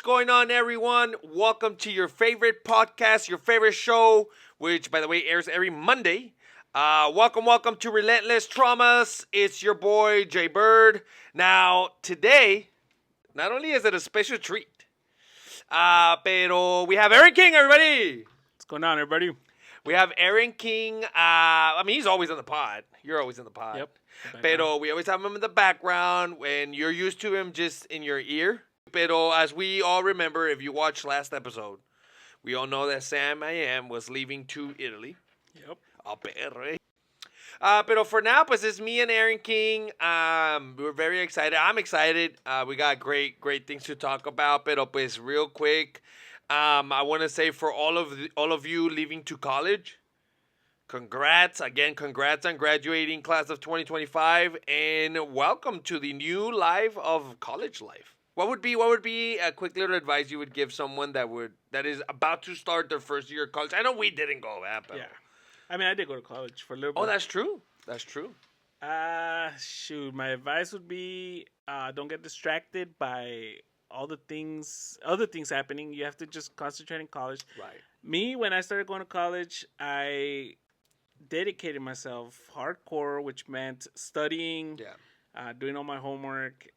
going on, everyone? Welcome to your favorite podcast, your favorite show, which, by the way, airs every Monday. Welcome to Relentless Traumas. It's your boy, Jay Bird. Now, today, not only is it a special treat, pero we have Aaron King, everybody. What's going on, everybody? We have Aaron King. He's always in the pod. You're always in the pod. Yep. Pero we always have him in the background when you're used to him just in your ear. Pero as we all remember, if you watched last episode, we all know that Sam I Am was leaving to Italy. Yep. A perre. Pero for now, pues it's me and Aaron King. We're very excited. I'm excited. We got great things to talk about. Pero pues real quick, I want to say for all of you leaving to college, congrats on graduating class of 2025, and welcome to the new life of college life. What would be a quick little advice you would give someone that is about to start their first year of college? I know we didn't go that, but Yeah. I mean, I did go to college for a little bit. oh, that's true. Shoot, my advice would be don't get distracted by other things happening. You have to just concentrate in college. Right. Me, when I started going to college, I dedicated myself hardcore, which meant studying, doing all my homework,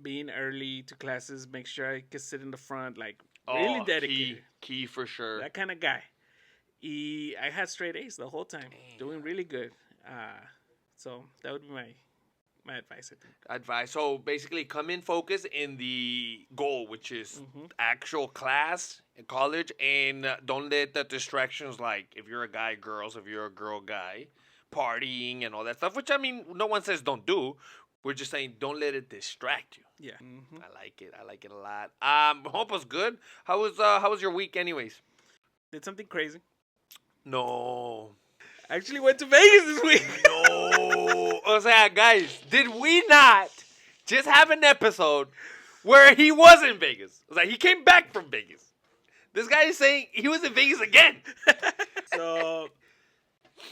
being early to classes, make sure I could sit in the front, like really dedicated. Key for sure. That kind of guy. I had straight A's the whole time, doing really good. So that would be my advice, I think. So basically, come in focus in the goal, which is actual class in college, and don't let the distractions, like if you're a guy, girls, if you're a girl, guy, partying and all that stuff, which I mean, no one says don't do. We're just saying don't let it distract you. Yeah. I like it a lot. Hope was good. How was your week, anyways? Did something crazy. No. I actually went to Vegas this week. No. O sea, guys, did we not just have an episode where he was in Vegas? It was like he came back from Vegas. This guy is saying he was in Vegas again. So,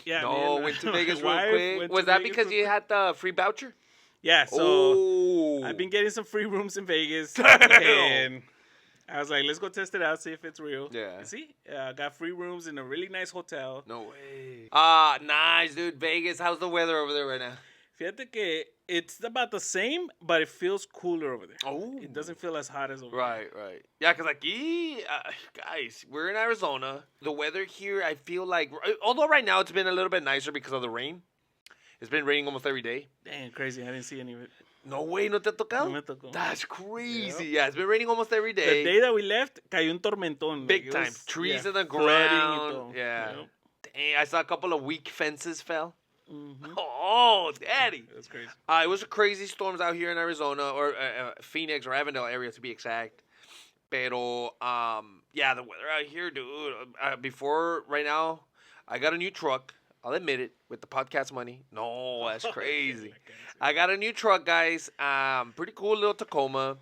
yeah. No, went to Vegas real quick. Was that because you had the free voucher? Yeah, so I've been getting some free rooms in Vegas. And I was like, let's go test it out, see if it's real. Yeah. See? Got free rooms in a really nice hotel. No way. Nice, dude. Vegas, how's the weather over there right now? Fíjate que it's about the same, but it feels cooler over there. Oh. It doesn't feel as hot as over there. Right. Yeah, because guys, we're in Arizona. The weather here, I feel like, although right now it's been a little bit nicer because of the rain. It's been raining almost every day. Damn, crazy. I didn't see any of it. No way, ¿no te ha tocado? No me tocó. That's crazy. Yep. Yeah, it's been raining almost every day. The day that we left, cayó un tormentón. Big time. Trees in the ground. Yeah. Yep. Dang, I saw a couple of weak fences fell. Mm-hmm. Oh, daddy. That's crazy. It was crazy storms out here in Arizona, or Phoenix or Avondale area to be exact. Pero, yeah, the weather out here, dude. Before, right now, I got a new truck. I'll admit it, with the podcast money. No, that's crazy. I got a new truck, guys. Pretty cool little Tacoma.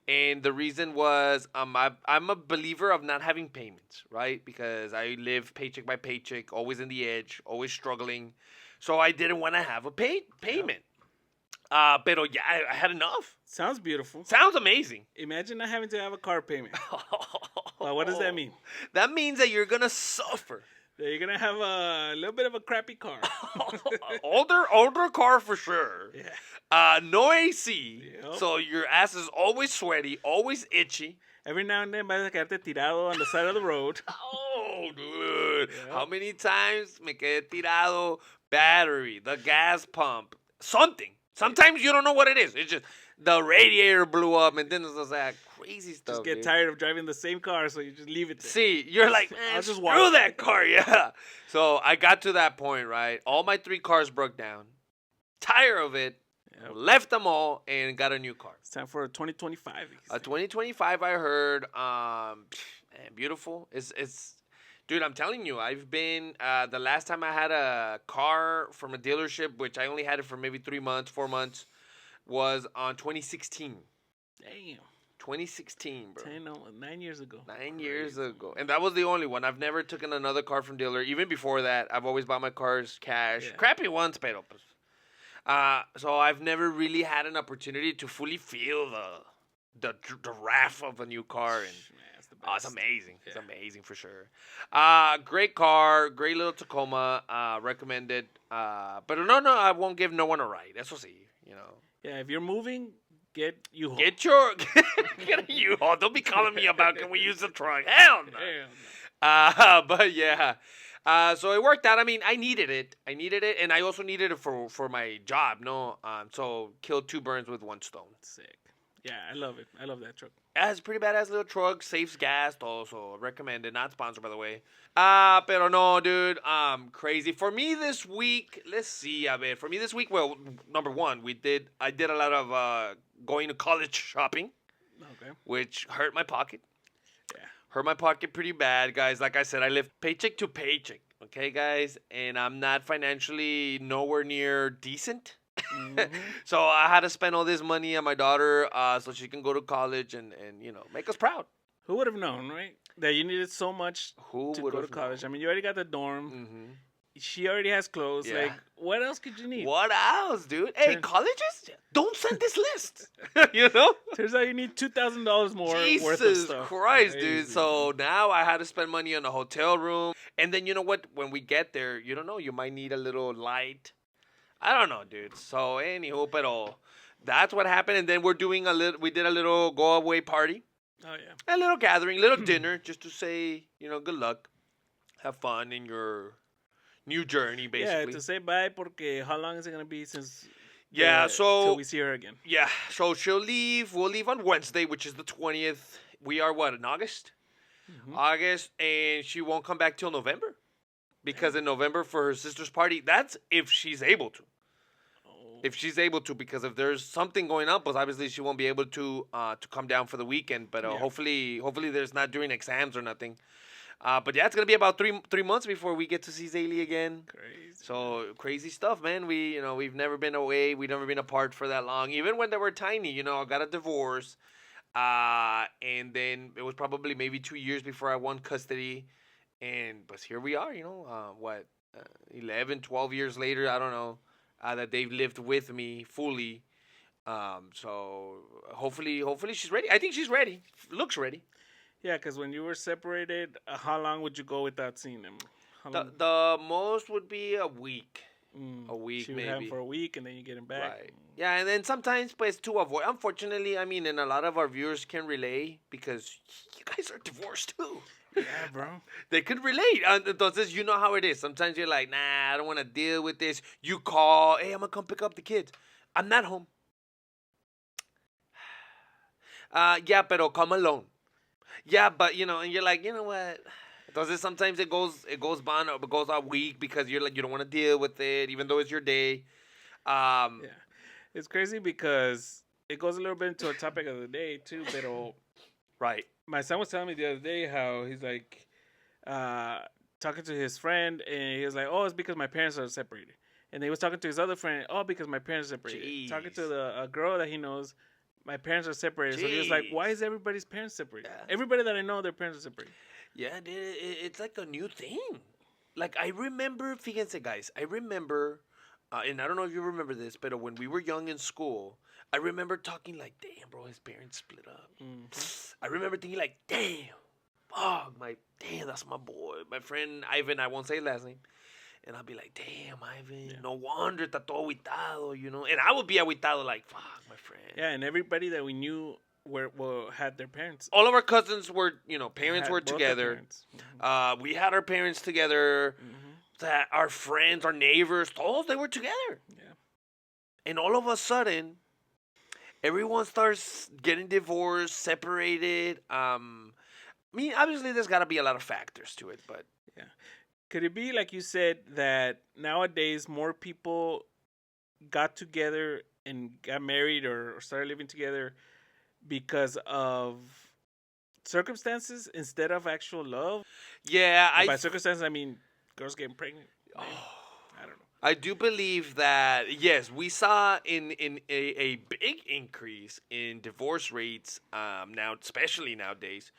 And the reason was I'm a believer of not having payments, right? Because I live paycheck by paycheck, always in the edge, always struggling. So I didn't want to have a payment. Pero yeah, I had enough. Sounds beautiful. Sounds amazing. Imagine not having to have a car payment. Well, what does that mean? That means that you're going to suffer. You're going to have a little bit of a crappy car. older car for sure. Yeah. No AC. Yep. So your ass is always sweaty, always itchy. Every now and then vas a quedarte tirado on the side of the road. Oh, dude. Yep. How many times me quedé tirado? Battery, the gas pump, something. Sometimes you don't know what it is. It's just the radiator blew up, and then there's that crazy stuff. Just get tired of driving the same car, so you just leave it there. See, you're like, man, I'll just screw that car, yeah. So I got to that point, right? All my 3 cars broke down. Tired of it. Yep. Left them all and got a new car. It's time for a 2025. A 2025, I heard. Beautiful. It's. Dude, I'm telling you, I've been, the last time I had a car from a dealership, which I only had it for maybe 3 months, 4 months, was on 2016. Damn. 2016, bro. 9 years ago. 9 years ago. And that was the only one. I've never taken another car from dealer. Even before that, I've always bought my cars cash. Yeah. Crappy ones, pero pues. So I've never really had an opportunity to fully feel the wrath of a new car, and Man, it's the it's best. amazing. It's Yeah. amazing for sure. Great car, great little Tacoma. Recommended. But no, I won't give no one a ride. Eso sí, you know. Yeah, if you're moving, get U-Haul. Get your get a U-Haul. Don't be calling me about can we use the truck? Hell no. Hell no. But yeah. So it worked out. I mean, I needed it. And I also needed it for my job. No, so killed two birds with one stone. Sick. Yeah, I love it. I love that truck. Yeah, it's a pretty badass little truck. Saves gas. Also recommended. Not sponsored, by the way. Pero no, dude. Crazy for me this week. Let's see. A ver. For me this week, well, number one, I did a lot of going to college shopping, Okay. which hurt my pocket. Yeah. Hurt my pocket pretty bad, guys. Like I said, I live paycheck to paycheck. Okay, guys, and I'm not financially nowhere near decent. Mhm. So I had to spend all this money on my daughter so she can go to college and make us proud. Who would have known, right? That you needed so much Who to would go to have college. known? I mean, you already got the dorm. Mm-hmm. She already has clothes. Yeah. Like, what else could you need? What else, dude? Hey, Turn- colleges, don't send this list. You know? Turns out you need $2,000 more worth of Jesus stuff. Christ, dude. Crazy, So man. now I had to spend money on a hotel room. And then you know what? When we get there, you don't know. You might need a little light. I don't know, dude. So anywho, pero that's what happened. And then we did a little go away party. Oh yeah. A little gathering, little dinner, just to say, good luck. Have fun in your new journey, basically. Yeah, to say bye, porque how long is it gonna be since? Yeah, till we see her again. Yeah, so she'll leave. We'll leave on Wednesday, which is the 20th. We are what, in August? Mhm. August, and she won't come back till November. Because in November for her sister's party, that's if she's able to. Oh. If she's able to, because if there's something going on, pues obviously she won't be able to come down for the weekend. But Yeah. hopefully there's not during exams or nothing. But yeah, it's gonna be about three months before we get to see Zaylee again. Crazy. So crazy stuff, man. We've never been away. We've never been apart for that long. Even when they were tiny, I got a divorce, and then it was probably maybe 2 years before I won custody, but here we are. 11, 12 years later, I don't know, that they've lived with me fully. So hopefully she's ready. I think she's ready. Looks ready. Yeah, because when you were separated, how long would you go without seeing him? How long? The most would be a week. Mm, a week, she would have him maybe. for a week, and then you get him back. Right. Yeah, and then sometimes, pues, to avoid. Unfortunately, I mean, and a lot of our viewers can relate because you guys are divorced too. Yeah, bro. They could relate. Entonces, you know how it is. Sometimes you're like, nah, I don't want to deal with this. You call, hey, I'm going to come pick up the kids. I'm not home. Yeah, pero come alone. Yeah, but, and you're like, you know what? Entonces, sometimes it goes a week because you're like, you don't want to deal with it, even though it's your day. Yeah. It's crazy because it goes a little bit into a topic of the day, too, pero Right. my son was telling me the other day how he's like talking to his friend, and he was like, "Oh, it's because my parents are separated." And he was talking to his other friend, "Oh, because my parents are separated." Jeez. Talking to a girl that he knows, my parents are separated. So he was like, "Why is everybody's parents separated? Yeah. Everybody that I know, their parents are separated." Yeah, dude, it's like a new thing. Like, I remember, fíjense, guys, and I don't know if you remember this, but when we were young in school, I remember talking like, damn, bro, his parents split up. Mm-hmm. I remember thinking like, damn, damn, that's my boy. My friend Ivan, I won't say his last name. And I'll be like, damn, Ivan, no wonder está todo aguitado, And I would be aguitado like, fuck, my friend. Yeah, and everybody that we knew had their parents. All of our cousins were, parents Had were both their together. parents. Mhm. We had our parents together. Mhm. That our friends, our neighbors, todos they were together. Yeah. And all of a sudden, everyone starts getting divorced, separated. I mean, obviously, there's got to be a lot of factors to it, but Could it be like you said that nowadays more people got together and got married or started living together because of circumstances instead of actual love? yeah, And by circumstances, I mean girls getting pregnant. Oh. I don't know. I do believe that, yes, we saw in a big increase in divorce rates now, especially nowadays.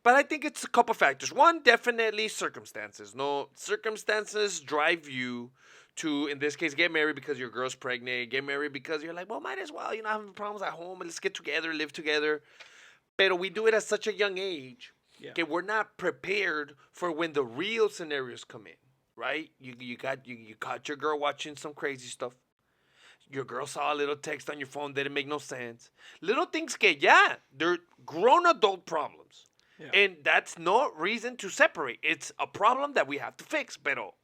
But I think it's a couple factors. One, definitely circumstances. No, circumstances drive you to, in this case, get married because your girl's pregnant, get married because you're like, well, might as well, having problems at home, let's get together, live together. But we do it at such a young age Yeah. that we're not prepared for when the real scenarios come in, right? You caught your girl watching some crazy stuff. Your girl saw a little text on your phone, didn't make no sense. Little things they're grown adult problems. Yeah. And that's no reason to separate. It's a problem that we have to fix. Pero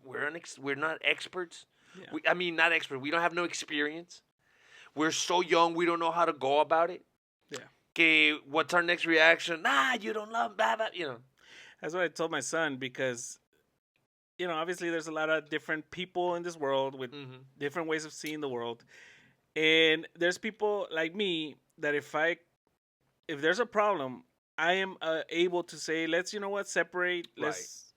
we're not experts. Yeah. I mean, not expert. We don't have no experience. We're so young, we don't know how to go about it. Yeah. Okay, what's our next reaction? Nah, you don't love blah, blah, That's what I told my son because, obviously there's a lot of different people in this world with different ways of seeing the world. And there's people like me that if there's a problem, I am able to say, let's, separate.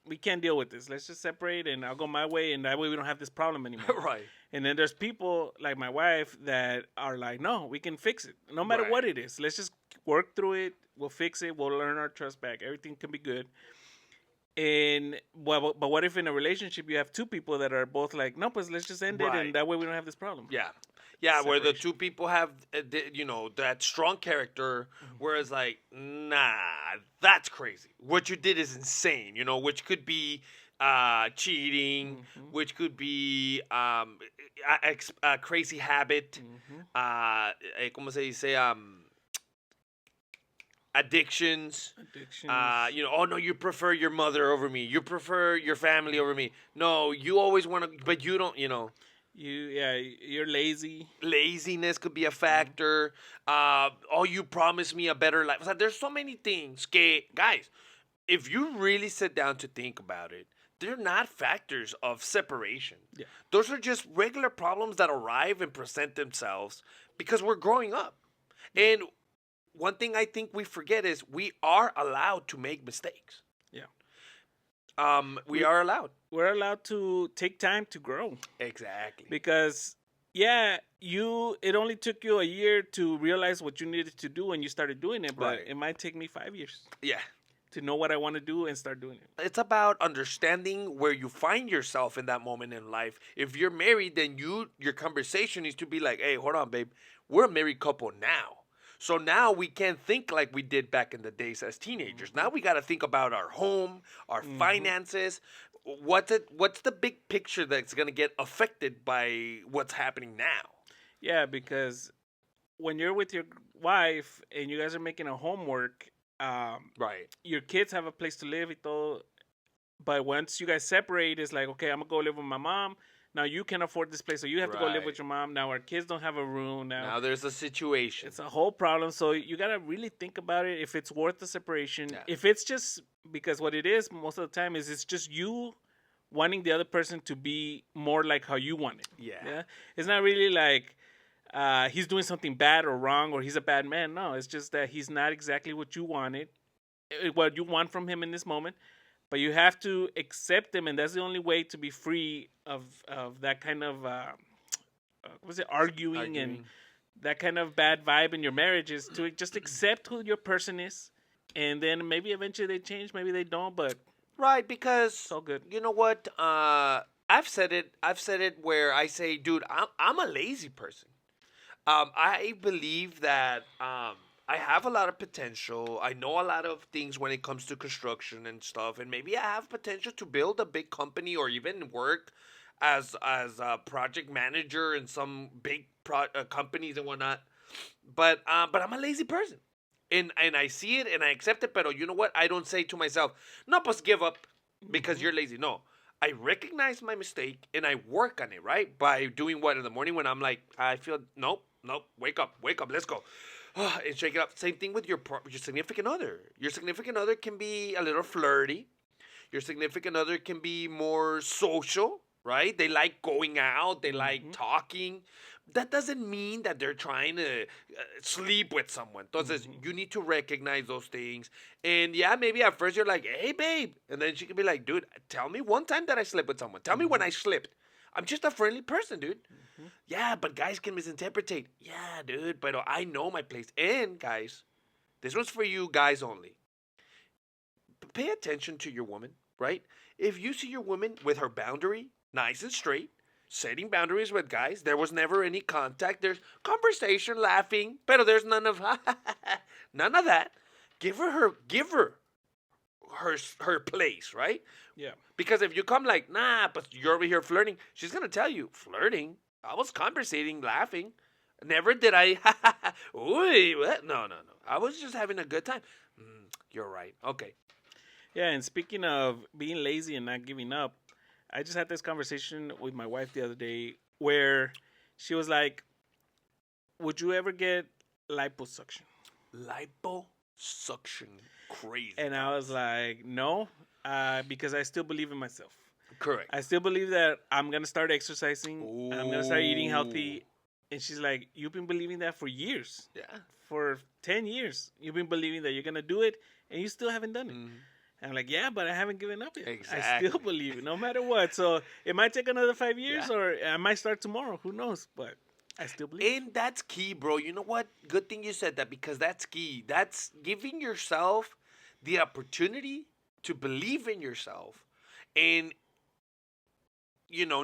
We can't deal with this. Let's just separate and I'll go my way. And that way we don't have this problem anymore. Right. And then there's people like my wife that are like, no, we can fix it. No matter what it is. Let's just work through it. We'll fix it. We'll earn our trust back. Everything can be good. And but what if in a relationship you have two people that are both like, no, pues let's just end it. And that way we don't have this problem. Yeah. Yeah, where the two people have, that strong character, whereas like, nah, that's crazy. What you did is insane, which could be cheating, which could be a crazy habit, ¿cómo se dice? Addictions. Oh no, you prefer your mother over me. You prefer your family over me. No, you always want to, but you don't, You're lazy. Laziness could be a factor. You promised me a better life. There's so many things. Guys, if you really sit down to think about it, they're not factors of separation. Yeah. Those are just regular problems that arrive and present themselves because we're growing up. And one thing I think we forget is we are allowed to make mistakes. Yeah. We are allowed. We're allowed to take time to grow. Exactly. Because, it only took you a year to realize what you needed to do and you started doing it, but it might take me 5 years. Yeah. To know what I want to do and start doing it. It's about understanding where you find yourself in that moment in life. If you're married, then your conversation needs to be like, hey, hold on, babe. We're a married couple now. So now we can't think like we did back in the days as teenagers. Now we got to think about our home, our finances. What's the big picture that's going to get affected by what's happening now? Yeah, because when you're with your wife and you guys are making a homework, your kids have a place to live, but once you guys separate, it's like, okay, I'm going to go live with my mom. Now you can afford this place, so you have to go live with your mom. Now our kids don't have a room. Now there's a situation. It's a whole problem. So you got to really think about it if it's worth the separation. Yeah. If it's just because what it is most of the time is it's just you wanting the other person to be more like how you want it. Yeah. It's not really like he's doing something bad or wrong or he's a bad man. No, it's just that he's not exactly what you wanted, what you want from him in this moment. But you have to accept him, and that's the only way to be free of that kind of arguing and that kind of bad vibe in your marriage is to just accept who your person is, and then maybe eventually they change, maybe they don't, but because it's all good. You know what? I've said it where I say, dude, I'm a lazy person. I believe that I have a lot of potential. I know a lot of things when it comes to construction and stuff, and maybe I have potential to build a big company or even work as a project manager in some big companies and whatnot. But I'm a lazy person, and I see it and I accept it. But you know what? I don't say to myself, "No, pues give up because you're lazy." No, I recognize my mistake and I work on it. Right, by doing what in the morning when I'm like, I feel nope, wake up, let's go. And shake it up. Same thing with your significant other. Your significant other can be a little flirty. Your significant other can be more social, right? They like going out. They like talking. That doesn't mean that they're trying to sleep with someone. Entonces, you need to recognize those things. And yeah, maybe at first you're like, hey, babe. And then she can be like, dude, tell me one time that I slept with someone. Tell me when I slipped. I'm just a friendly person, dude. Yeah, but guys can misinterpret. Yeah, dude, but I know my place. And guys, this one's for you guys only. Pay attention to your woman, right? If you see your woman with her boundary, nice and straight, setting boundaries with guys. There was never any contact. There's conversation, laughing, but there's none of none of that. Give her her place, right? Yeah. Because if you come like, nah, but you're over here flirting, she's gonna tell you, flirting. I was conversating, laughing. Never did I. Ooh, what? No, no, no. I was just having a good time. You're right. Okay. Yeah, and speaking of being lazy and not giving up, I just had this conversation with my wife the other day where she was like, "Would you ever get liposuction?" Liposuction, crazy. And I was guys. like, "No, because I still believe in myself. Correct. I still believe that I'm gonna start exercising. And I'm gonna start eating Ooh. healthy." And she's like, "You've been believing that for years, Yeah. for 10 years. You've been believing that you're gonna do it, and you still haven't done it." Mhm. And I'm like, "Yeah, but I haven't given up yet. I Exactly. still believe it, no matter what. So it might take another 5 years, Yeah. or I might start tomorrow. Who knows? But I still believe." And that's key, bro. You know what? Good thing you said that because that's key. That's giving yourself the opportunity to believe in yourself. And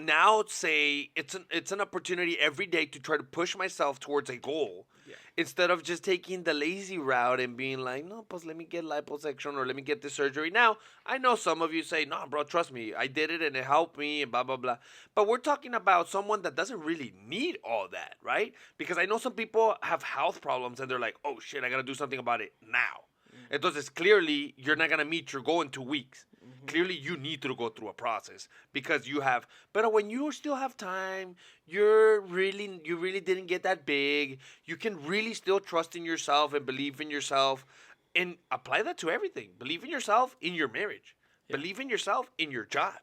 now say it's an opportunity every day to try to push myself towards a goal. Yeah. Instead of just taking the lazy route and being like, no, pues let me get liposuction or let me get this surgery. Now, I know some of you say, no, bro, trust me, I did it and it helped me and blah, blah, blah. But we're talking about someone that doesn't really need all that, right? Because I know some people have health problems and they're like, oh shit, I gotta do something about it now. Entonces, clearly, you're not gonna meet your goal in 2 weeks. Clearly, you need to go through a process because you have. But when you still have time, you really didn't get that big. You can really still trust in yourself and believe in yourself, and apply that to everything. Believe in yourself in your marriage. Yeah. Believe in yourself in your job.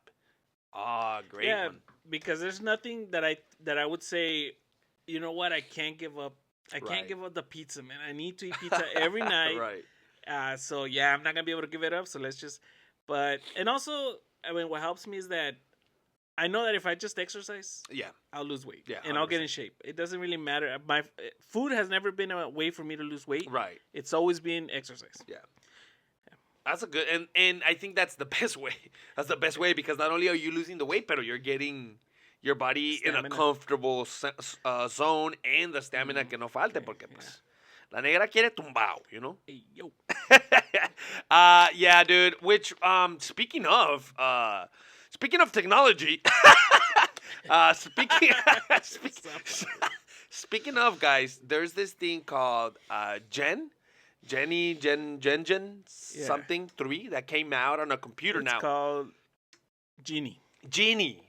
Ah, great Yeah, one. because there's nothing that I would say, you know what, I can't give up. I can't Right. give up the pizza, man. I need to eat pizza every night. Right. So yeah, I'm not gonna be able to give it up. So let's just. But and also, I mean, what helps me is that I know that if I just exercise, Yeah. I'll lose weight. Yeah, And I'll get in 100%. shape. It doesn't really matter. My food has never been a way for me to lose weight. Right. It's always been exercise. Yeah. That's a good and I think that's the best way. That's the best way because not only are you losing the weight, but you're getting your body in a Stamina. comfortable zone and the stamina que no falte porque pues la negra quiere tumbao, you know? Hey, yo. Yeah, dude, which speaking of technology, speaking speaking of guys, there's this thing called Jenny Yeah. something 3 that came out on a computer It's now. called Genie. Genie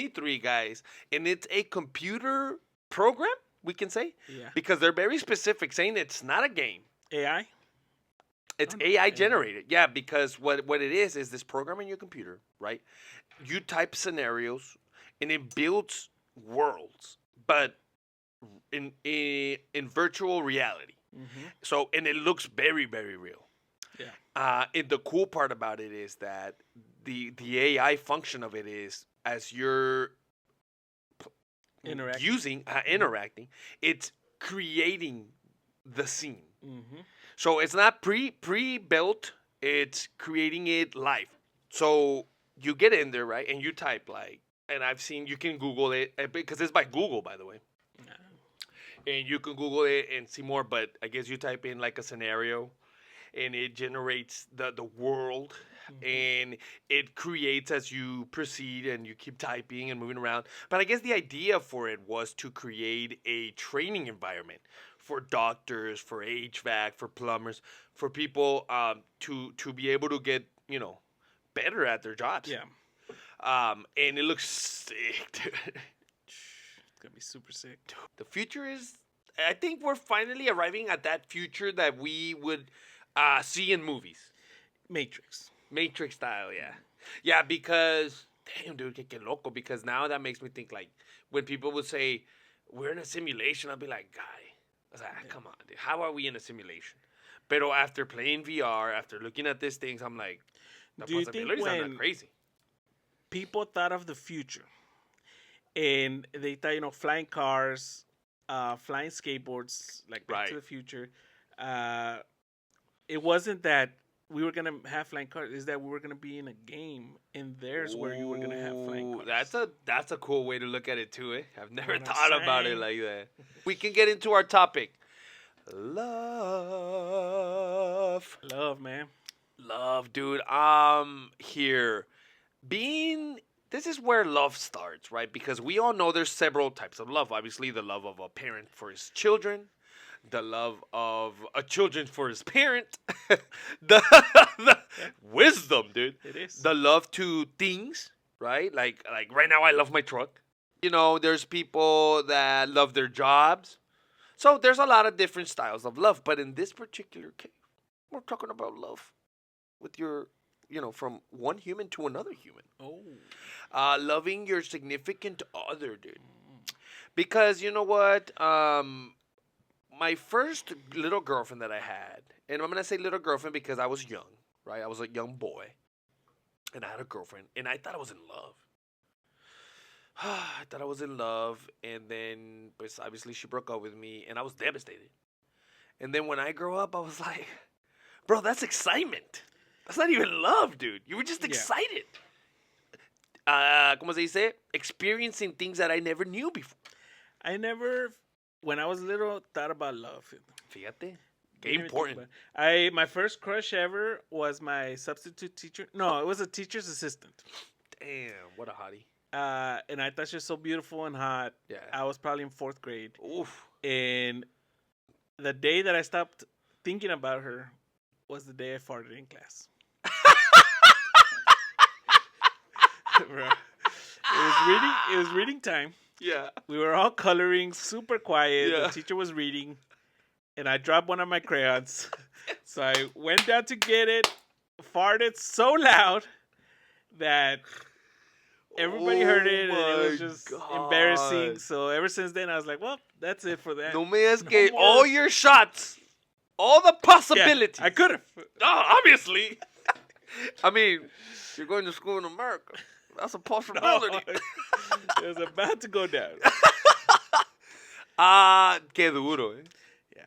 3, guys. And it's a computer program, we can say. Yeah. Because they're very specific, saying it's not a game. AI. It's Oh, no. AI generated. Yeah, because what it is this program in your computer, right? You type scenarios and it builds worlds, but in virtual reality. Mm-hmm. So, and it looks very, very real. Yeah. And the cool part about it is that the AI function of it is as you're interacting, it's creating the scene. Mm-hmm. So it's not pre built; it's creating it live. So you get in there, right, and you type and I've seen you can Google it because it's by Google, by the way. And you can Google it and see more, but I guess you type in like a scenario and it generates the world and it creates as you proceed and you keep typing and moving around. But I guess the idea for it was to create a training environment for doctors, for HVAC, for plumbers, for people to be able to get, better at their jobs. Yeah. And it looks sick, dude. It's gonna be super sick. The future is, I think we're finally arriving at that future that we would see in movies. Matrix style, yeah. Yeah, because, damn, dude, que loco. Because now that makes me think, like, when people would say, we're in a simulation, I'll be like, guy, I was like, come on, dude. How are we in a simulation? Pero after playing VR, after looking at these things, I'm like, the Do you think possibilities are when not crazy. people thought of the future and they thought, flying cars, flying skateboards, like Back to the Future, it wasn't that we were gonna have flying cars is that we were gonna be in a game in theirs where you were gonna have flying cars. That's a cool way to look at it too. I've never What I'm thought about it saying. like that. We can get into our topic. Love. Love, man. Love, dude. Here. Being this is where love starts, right? Because we all know there's several types of love. Obviously, the love of a parent for his children, the love of a children for his parent, the, the wisdom, dude. It is. The love to things, right? Like right now, I love my truck. There's people that love their jobs. So there's a lot of different styles of love. But in this particular case, we're talking about love with your, from one human to another human. Oh. Loving your significant other, dude. Because you know what? My first little girlfriend that I had, and I'm going to say little girlfriend because I was young, right? I was a young boy. And I had a girlfriend, and I thought I was in love. I thought I was in love, and then, pues, obviously, she broke up with me, and I was devastated. And then when I grew up, I was like, bro, that's excitement. That's not even love, dude. You were just excited. ¿Cómo se dice? Experiencing things that I never knew before. I never, when I was little, thought about love. Fíjate. Qué important. My first crush ever was my substitute teacher. No, it was a teacher's assistant. Damn, what a hottie. And I thought she was so beautiful and hot. Yeah. I was probably in 4th grade. Oof. And the day that I stopped thinking about her was the day I farted in class. Bro. It was reading time. Yeah. We were all coloring, super quiet. Yeah. The teacher was reading. And I dropped one of my crayons. So I went down to get it, farted so loud that everybody heard it, and it was just embarrassing. So ever since then, I was like, well, that's it for that. No me digas que all your shots, all the possibilities. Yeah, I could have. Oh, obviously. I mean, you're going to school in America. That's a possibility. No, it was about to go down. Qué duro, eh. Yeah.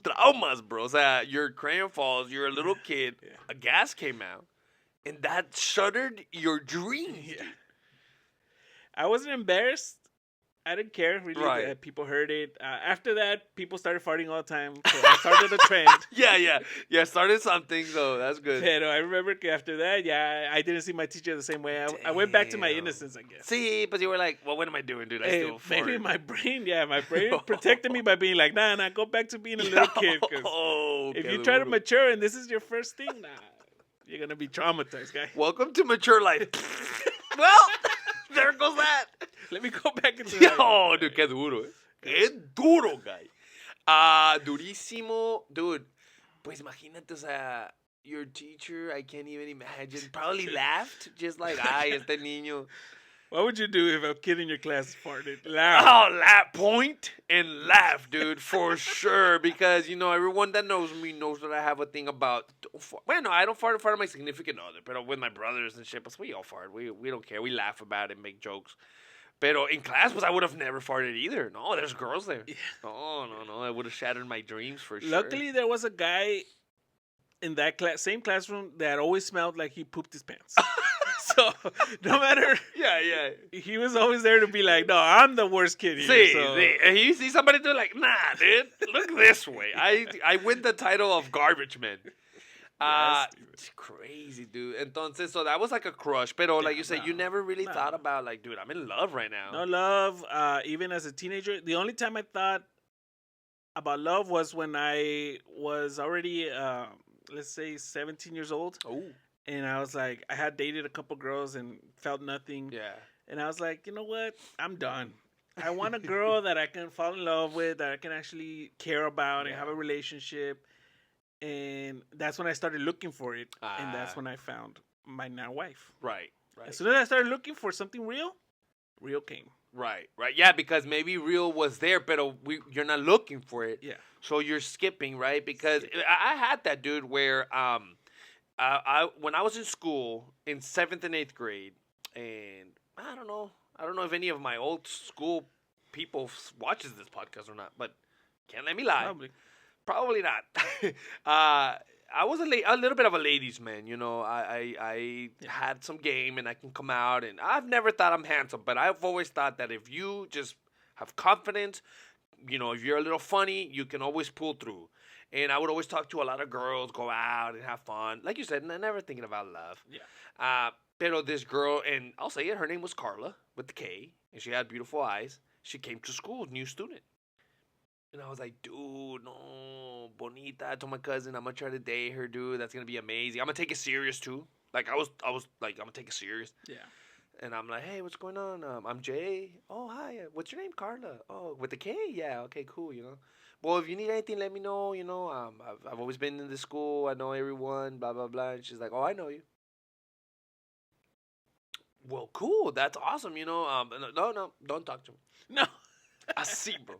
Traumas, bro. O sea, your crayon falls, you're a little kid, a gas came out, and that shuttered your dreams. Yeah. I wasn't embarrassed. I didn't care really that people heard it. After that, people started farting all the time, so I started a trend. Yeah. Started something, so that's good. Pero I remember after that, I didn't see my teacher the same way. I went back to my innocence, I guess. See, but you were like, well, what am I doing, dude? I still fart. Maybe my brain protected me by being like, nah, go back to being a little kid. If you try to mature and this is your first thing, you're going to be traumatized, guy. Welcome to mature life. Well, there goes that. Let me go back into that. Oh, dude, qué duro, eh. Qué duro, guy. Durísimo. Dude, pues imagínate, o sea, your teacher, I can't even imagine, probably laughed, just like, ay, este niño. What would you do if a kid in your class farted? Laugh. Oh, point and laugh, dude, for sure. Because, everyone that knows me knows that I have a thing about... Well, no, I don't fart in front of my significant other. But with my brothers and shit, but we all fart. We don't care. We laugh about it, make jokes. But in class, I would have never farted either. No, there's girls there. Yeah. Oh, no. I would have shattered my dreams for sure. Luckily, there was a guy in that same classroom that always smelled like he pooped his pants. So, no matter... Yeah. He was always there to be like, no, I'm the worst kid here. See, you see somebody do like, nah, dude, look this way. I win the title of garbage man. It's crazy, dude. Entonces, so that was like a crush. Pero, like you said, you never really thought about, like, dude, I'm in love right now. No love. Even as a teenager, the only time I thought about love was when I was already, let's say, 17 years old. Oh. And I was like, I had dated a couple girls and felt nothing. Yeah. And I was like, you know what? I'm done. I want a girl that I can fall in love with, that I can actually care about and have a relationship. And that's when I started looking for it. And that's when I found my now wife. Right. As soon as I started looking for something real came. Right. Yeah, because maybe real was there, but you're not looking for it. Yeah. So you're skipping, right? Because I had that, dude, where... when I was in school in 7th and 8th grade, and I don't know if any of my old school people watches this podcast or not, but can't let me lie. Probably not. I was a little bit of a ladies' man, you know. I had some game and I can come out, and I've never thought I'm handsome, but I've always thought that if you just have confidence, you know, if you're a little funny, you can always pull through. And I would always talk to a lot of girls, go out and have fun. Like you said, never thinking about love. Yeah. Pero this girl, and I'll say it, her name was Carla with the K, and she had beautiful eyes. She came to school, new student. And I was like, dude, no, bonita. I told my cousin, I'm gonna try to date her, dude. That's gonna be amazing. I'm gonna take it serious too. Like I was like, I'm gonna take it serious. Yeah. And I'm like, hey, what's going on? I'm Jay. Oh, hi. What's your name? Carla. Oh, with the K? Yeah. Okay, cool. You know. Well, if you need anything, let me know. You know, I've always been in the school. I know everyone. Blah blah blah. And she's like, oh, I know you. Well, cool. That's awesome. You know. No, don't talk to me. No. I see, bro.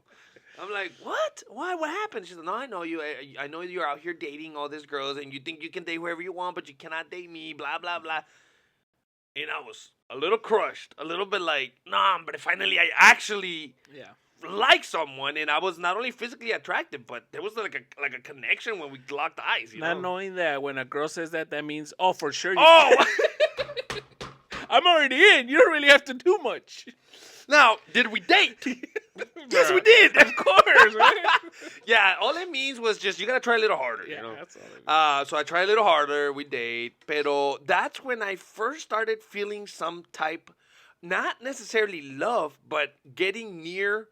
I'm like, what? Why? What happened? She's like, no, I know you. I know you're out here dating all these girls, and you think you can date whoever you want, but you cannot date me. Blah blah blah. And I was a little crushed, a little bit like, nah, but finally I actually like someone, and I was not only physically attractive, but there was like a connection when we locked eyes. You Not know? knowing that when a girl says that, that means, oh, for sure. Oh, I'm already in. You don't really have to do much. now did we date? Yes, we did. Of course, right? Yeah, all it means was just you gotta try a little harder. Yeah, you know? that's all it means. So I try a little harder. We date, pero that's when I first started feeling some type, not necessarily love, but getting near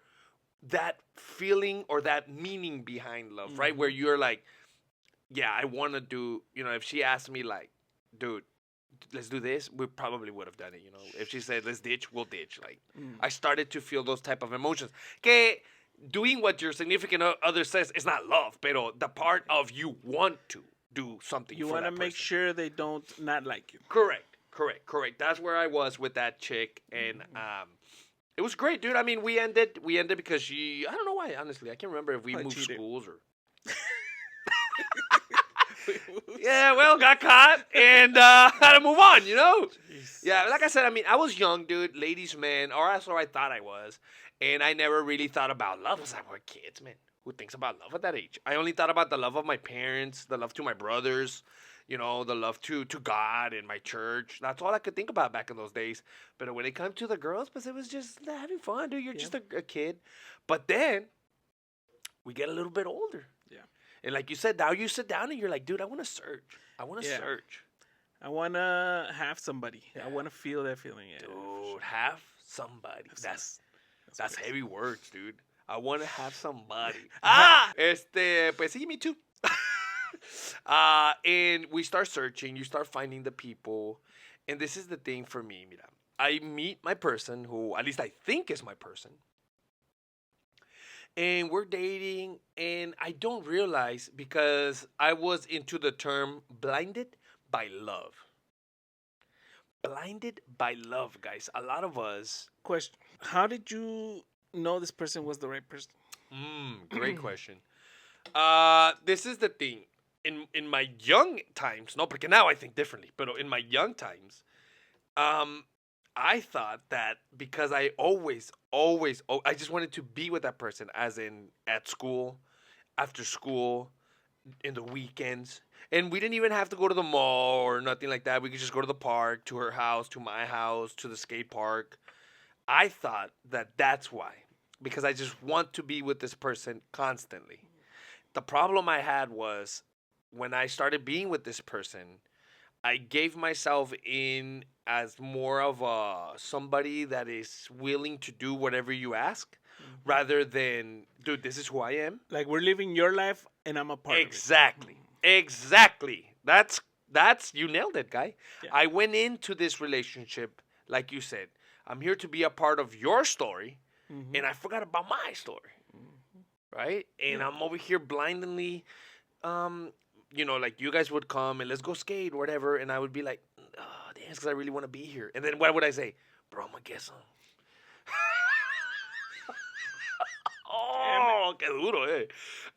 that feeling or that meaning behind love, right? Where you're like, yeah, I want to do. You know, if she asked me like, dude, let's do this, we probably would have done it. You know, if she said let's ditch, we'll ditch. Like, I started to feel those type of emotions. Que doing what your significant other says is not love, pero the part of you want to do something. You want to make sure they don't not like you. Correct. That's where I was with that chick, and it was great, dude. I mean, we ended because she. I don't know why. Honestly, I can't remember if we moved cheated. schools or. Yeah, well, got caught and had to move on, you know? Jeez. Yeah, like I said, I mean, I was young, dude, ladies' man, or that's what I thought I was. And I never really thought about love. I was like, we're kids, man. Who thinks about love at that age? I only thought about the love of my parents, the love to my brothers, you know, the love to God and my church. That's all I could think about back in those days. But when it comes to the girls, but it was just having fun, dude. You're just a kid. But then we get a little bit older. Yeah. And like you said, now you sit down and you're like, dude, I want to search. I want to search. I want to have somebody. Yeah. I want to feel that feeling. Yeah, dude, have somebody. That's heavy words, dude. I want to have somebody. Pues sí, me too. And we start searching. You start finding the people. And this is the thing for me, mira. I meet my person who, at least I think is my person. And we're dating, and I don't realize because I was into the term blinded by love. Blinded by love, guys. A lot of us. Question: how did you know this person was the right person? Great question. This is the thing. In my young times, no, because now I think differently, but in my young times, I thought that because I always, I just wanted to be with that person, as in at school, after school, in the weekends. And we didn't even have to go to the mall or nothing like that. We could just go to the park, to her house, to my house, to the skate park. I thought that that's why. Because I just want to be with this person constantly. The problem I had was when I started being with this person, I gave myself in as more of somebody that is willing to do whatever you ask, rather than, dude, this is who I am. Like, we're living your life, and I'm a part of it. Exactly. That's you nailed it, guy. Yeah. I went into this relationship, like you said, I'm here to be a part of your story, and I forgot about my story, right? And I'm over here blindly, you know, like you guys would come and let's go skate or whatever, and I would be like, oh, damn, it's because I really want to be here. And then what would I say? Bro, I'm going to get some. Oh, qué duro, eh.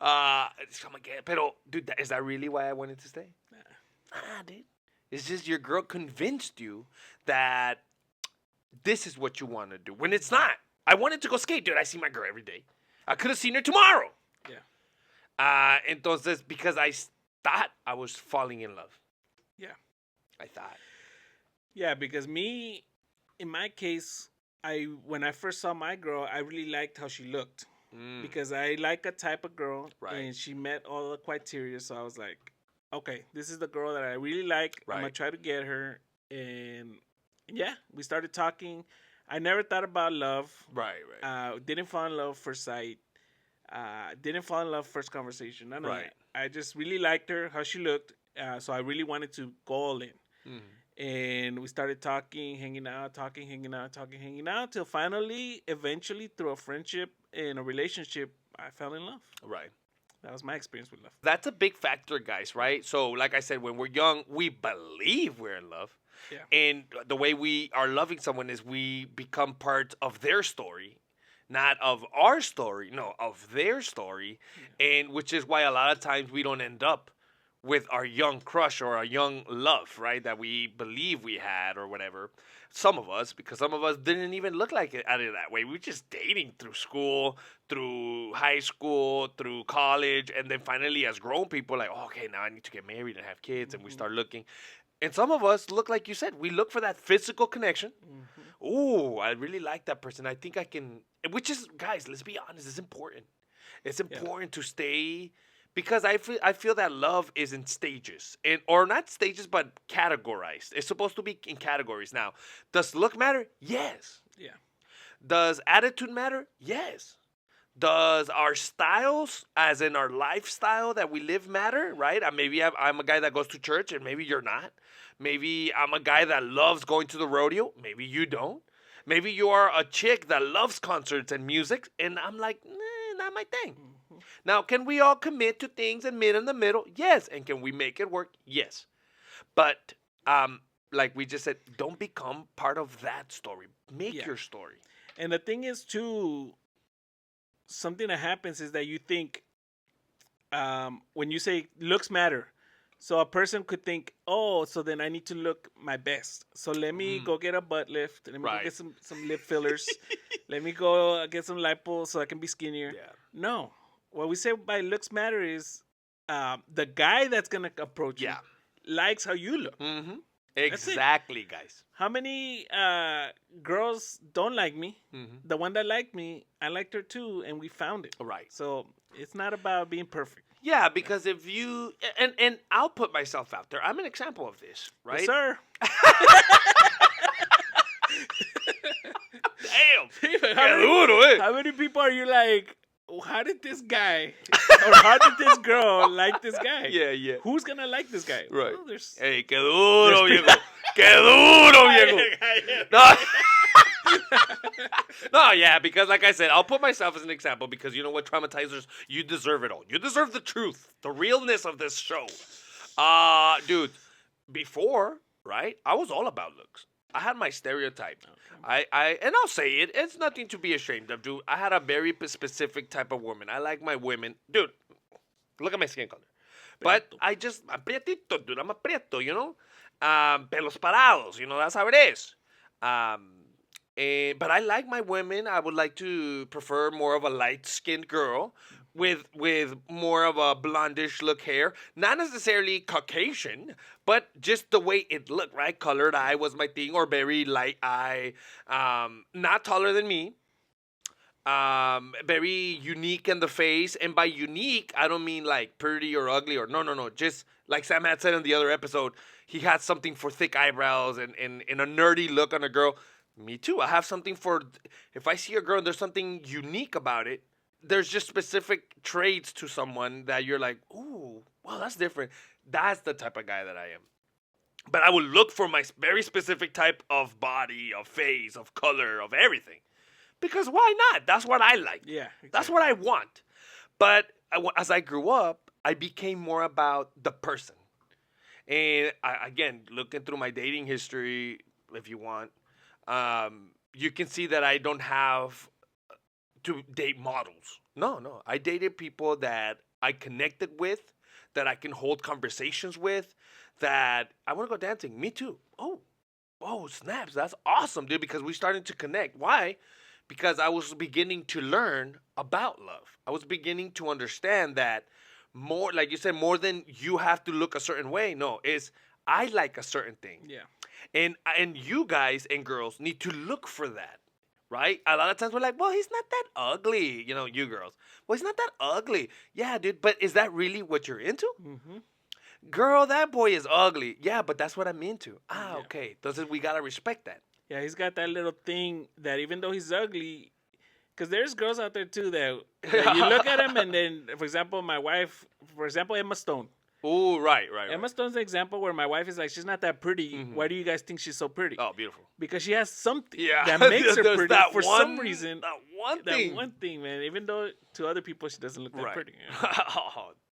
I'm going to get, pero, dude, is that really why I wanted to stay? Nah, dude. It's just your girl convinced you that this is what you want to do, when it's not. I wanted to go skate, dude. I see my girl every day. I could have seen her tomorrow. Yeah. Entonces, because thought I was falling in love. Yeah. I thought. Yeah, because me, in my case, I when I first saw my girl, I really liked how she looked Mm, because I like a type of girl, right. and she met all the criteria. So I was like, okay, this is the girl that I really like. I'm gonna Right. try to get her, and yeah, we started talking. I never thought about love. Right. Right. Didn't fall in love first sight. Didn't fall in love first conversation. None of Right. that. I just really liked her, how she looked. So I really wanted to go all in. Mm, And we started talking, hanging out, talking, hanging out, talking, hanging out, till finally, eventually, through a friendship and a relationship, I fell in love. right. That was my experience with love. That's a big factor, guys, right? So, like I said, when we're young, we believe we're in love. Yeah. And the way we are loving someone is we become part of their story, not of our story, no, of their story. And which is why a lot of times we don't end up with our young crush or our young love, right? That we believe we had or whatever. Some of us, because some of us didn't even look like it at it that way. We were just dating through school, through high school, through college, and then finally as grown people, like, oh, okay, now I need to get married and have kids, and we start looking. And some of us look like you said, we look for that physical connection. Ooh, I really like that person. I think I can, which is, guys, let's be honest, it's important. It's Yeah. important to stay because I feel that love is in stages and or not stages but categorized. It's supposed to be in categories. Now, does look matter? Yes. Yeah. Does attitude matter? Yes. Does our styles, as in our lifestyle that we live, matter? Right? Maybe I'm a guy that goes to church, and maybe you're not. Maybe I'm a guy that loves going to the rodeo. Maybe you don't. Maybe you are a chick that loves concerts and music, and I'm like, not my thing. Now, can we all commit to things and meet in the middle? Yes. And can we make it work? Yes. But like we just said, don't become part of that story. Make Yeah. your story. And the thing is, too, something that happens is that you think, when you say looks matter, so a person could think, oh, so then I need to look my best. So let me go get a butt lift. Let me go Right. get some lip fillers. Let me go get some lipo so I can be skinnier. Yeah. No. What we say by looks matter is the guy that's going to approach Yeah. you likes how you look. Mm-hmm. That's it. Exactly, guys. How many girls don't like me? Mm-hmm. The one that liked me, I liked her too, and we found it. Right. So it's not about being perfect. Yeah, because if you and I'll put myself out there. I'm an example of this, right? Yes, sir. Damn. How many people are you like, how did this guy or how did this girl like this guy? Yeah, yeah. Who's going to like this guy? Right. Well, there's... Hey, que duro, viejo. Que duro, viejo. No. No, yeah, because like I said, I'll put myself as an example because you know what, traumatizers, you deserve it all. You deserve the truth, the realness of this show. Dude, before, right, I was all about looks. I had my stereotype. And I'll say it. It's nothing to be ashamed of, dude. I had a very specific type of woman. I like my women. Dude, look at my skin color. But I'm prietito, dude. I'm a prieto, you know? Pelos parados, you know, that's how it is. But I like my women. I would like to prefer more of a light-skinned girl with more of a blondish look hair. Not necessarily Caucasian, but just the way it looked, right? Colored eye was my thing, or very light eye. Not taller than me. Very unique in the face. And by unique, I don't mean like pretty or ugly or no. Just like Sam had said in the other episode, he had something for thick eyebrows and a nerdy look on a girl. Me too. I have something for, if I see a girl and there's something unique about it, there's just specific traits to someone that you're like, ooh, well, that's different. That's the type of guy that I am. But I will look for my very specific type of body, of face, of color, of everything. Because why not? That's what I like. Yeah. Exactly. That's what I want. But as I grew up, I became more about the person. And again, looking through my dating history, if you want, you can see that I don't have to date models. No. I dated people that I connected with, that I can hold conversations with, that I want to go dancing. Me too. Oh, snaps. That's awesome, dude, because we started to connect. Why? Because I was beginning to learn about love. I was beginning to understand that more, like you said, more than you have to look a certain way. No, it's I like a certain thing. Yeah. And you guys and girls need to look for that, right? A lot of times we're like, well, he's not that ugly, you girls. Well, he's not that ugly. Yeah, dude, but is that really what you're into? Mm-hmm. Girl, that boy is ugly. Yeah, but that's what I'm into. Yeah. Okay. Entonces we gotta respect that. Yeah, he's got that little thing that even though he's ugly, because there's girls out there too that you look at him and then, for example, my wife, Emma Stone. Oh, right. Emma Stone's an example where my wife is like, she's not that pretty. Mhm. Why do you guys think she's so pretty? Oh, beautiful. Because she has something Yeah. that makes her There's pretty that for one- some reason. That one thing. Man. Even though to other people she doesn't look that Right. pretty.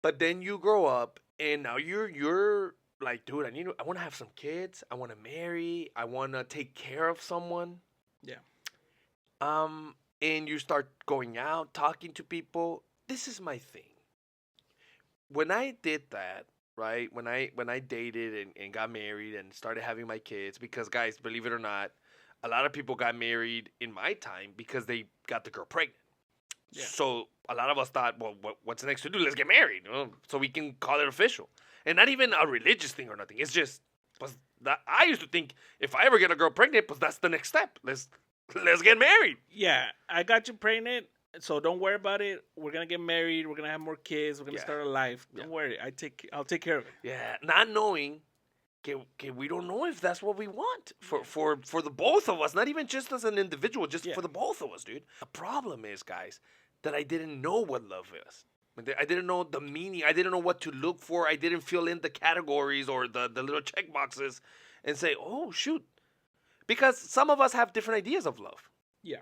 But then you grow up and now you're like, dude, I want to have some kids. I want to marry. I want to take care of someone. Yeah. And you start going out, talking to people. This is my thing. When I did that, right? When I dated and got married and started having my kids, because guys, believe it or not, a lot of people got married in my time because they got the girl pregnant. Yeah. So a lot of us thought, well, what's next to do? Let's get married, so we can call it official. And not even a religious thing or nothing. It's just, I used to think if I ever get a girl pregnant, that's the next step. Let's get married. Yeah, I got you pregnant, so don't worry about it. We're gonna get married. We're gonna have more kids. We're gonna start a life. Don't worry. I'll take care of it. Yeah, not knowing, we don't know if that's what we want for the both of us. Not even just as an individual, just for the both of us, dude. The problem is, guys, that I didn't know what love is. I didn't know the meaning. I didn't know what to look for. I didn't fill in the categories or the little check boxes and say, oh, shoot. Because some of us have different ideas of love. Yeah.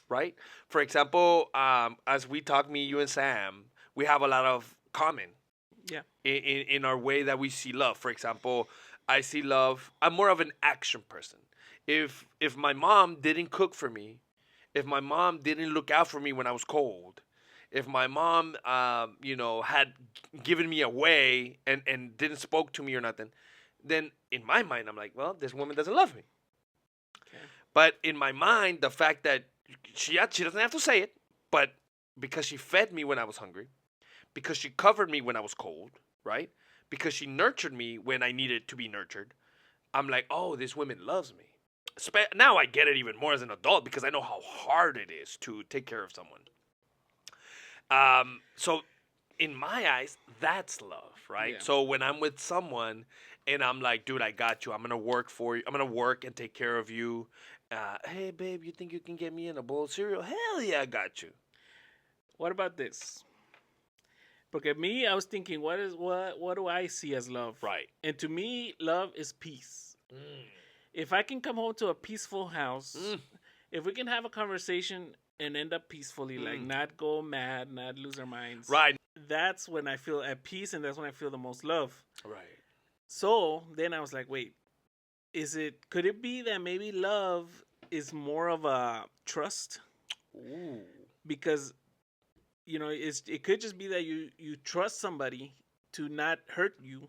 Right? For example, as we talk, me, you, and Sam, we have a lot of common. Yeah. In our way that we see love. For example, I see love. I'm more of an action person. If my mom didn't cook for me, if my mom didn't look out for me when I was cold, if my mom, had given me away and didn't spoke to me or nothing, then in my mind, I'm like, well, this woman doesn't love me. Okay. But in my mind, the fact that she doesn't have to say it, but because she fed me when I was hungry, because she covered me when I was cold, right? Because she nurtured me when I needed to be nurtured, I'm like, oh, this woman loves me. Now I get it even more as an adult because I know how hard it is to take care of someone. So in my eyes, that's love, right? Yeah. So when I'm with someone and I'm like, dude, I got you. I'm going to work for you. I'm going to work and take care of you. Hey, babe, you think you can get me in a bowl of cereal? Hell yeah, I got you. What about this? Because me, I was thinking, what do I see as love? Right. And to me, love is peace. Mm. If I can come home to a peaceful house, if we can have a conversation and end up peacefully, like not go mad, not lose our minds. Right. That's when I feel at peace, and that's when I feel the most love. Right. So then I was like, wait, could it be that maybe love is more of a trust? Ooh. Because, it could just be that you trust somebody to not hurt you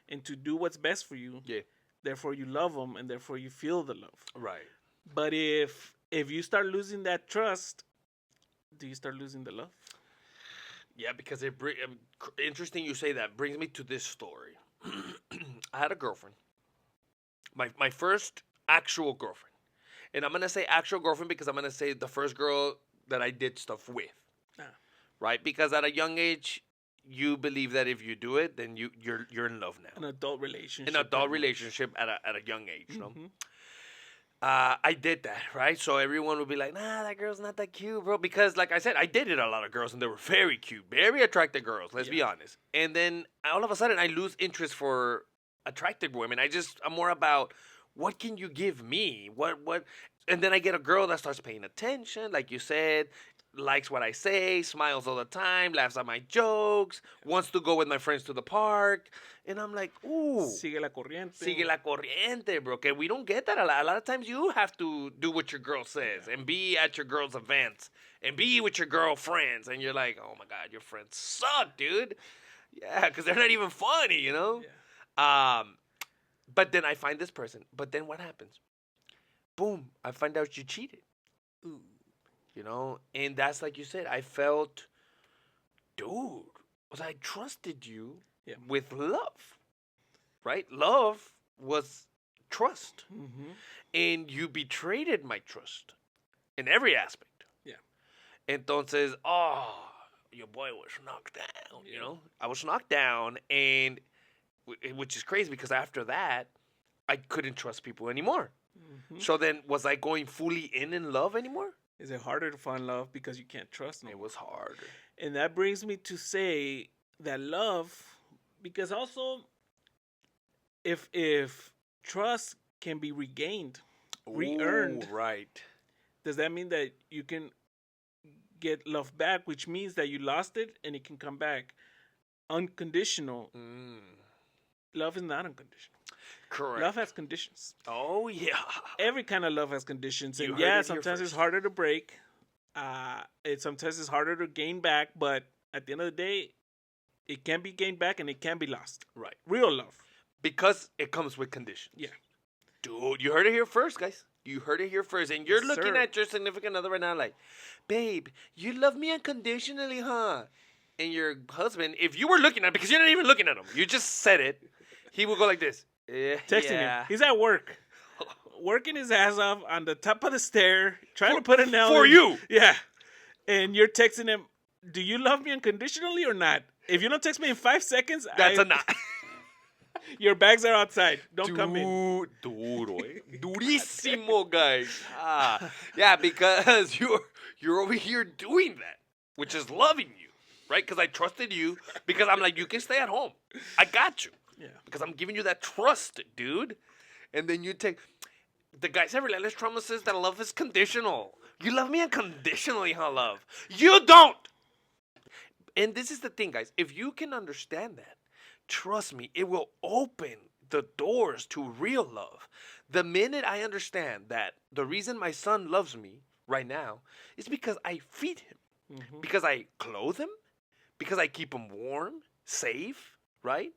and to do what's best for you. Yeah. Therefore, you love them, and therefore you feel the love. Right. But if you start losing that trust, do you start losing the love? Yeah, because interesting you say that. Brings me to this story. I had a girlfriend. My first actual girlfriend. And I'm going to say actual girlfriend because I'm going to say the first girl that I did stuff with. Right? Because at a young age, you believe that if you do it, then you're in love now. An adult relationship. An adult relationship at a young age, you know? I did that, right? So everyone would be like, nah, that girl's not that cute, bro. Because, like I said, I dated a lot of girls, and they were very cute, very attractive girls, let's be honest. And then all of a sudden, I lose interest for attractive women. I'm more about, what can you give me? What? And then I get a girl that starts paying attention, like you said, likes what I say, smiles all the time, laughs at my jokes, wants to go with my friends to the park. And I'm like, ooh. Sigue la corriente. Sigue la corriente, bro. Okay, we don't get that a lot. A lot of times you have to do what your girl says and be at your girl's events and be with your girlfriends. And you're like, oh, my God, your friends suck, dude. Yeah, because they're not even funny, Yeah. But then I find this person. But then what happens? Boom, I find out you cheated. Ooh. And that's like you said, I felt, dude, was I trusted you Yeah. with love, right? Love was trust. Mm-hmm. And you betrayed my trust in every aspect. Yeah. Entonces, your boy was knocked down, Yeah. you know? I was knocked down, and which is crazy because after that, I couldn't trust people anymore. Mm-hmm. So then, was I going fully in love anymore? Is it harder to find love because you can't trust no It more? was harder. And that brings me to say that love, because also if trust can be regained, Ooh, re-earned, right. does that mean that you can get love back, which means that you lost it and it can come back? Unconditional love is not unconditional. Correct. Love has conditions. Oh, yeah. Every kind of love has conditions, You and heard yeah, it here sometimes it's first. harder to break. Sometimes it's harder to gain back, but at the end of the day, it can be gained back and it can be lost. Right. Real love. Because it comes with conditions. Yeah. Dude, you heard it here first, guys. You heard it here first. And you're Yes, looking sir. at your significant other right now like, babe, you love me unconditionally, huh? And your husband, if you were looking at him, because you're not even looking at him, you just said it, he would go like this. Texting yeah. him. He's at work. Working his ass off on the top of the stair, trying to put a nail for in. you. Yeah. And you're texting him, do you love me unconditionally or not? If you don't text me in 5 seconds, That's a not. Your bags are outside. Don't come in. Duro, eh? Durísimo, guys. Yeah, because you're over here doing that, which is loving you, right? Because I trusted you. Because I'm like, you can stay at home. I got you. Yeah. Because I'm giving you that trust, dude. And then you take the guy said relentless trauma says that love is conditional. You love me unconditionally, huh, love? You don't. And this is the thing, guys. If you can understand that, trust me, it will open the doors to real love. The minute I understand that the reason my son loves me right now is because I feed him, because I clothe him, because I keep him warm, safe, right?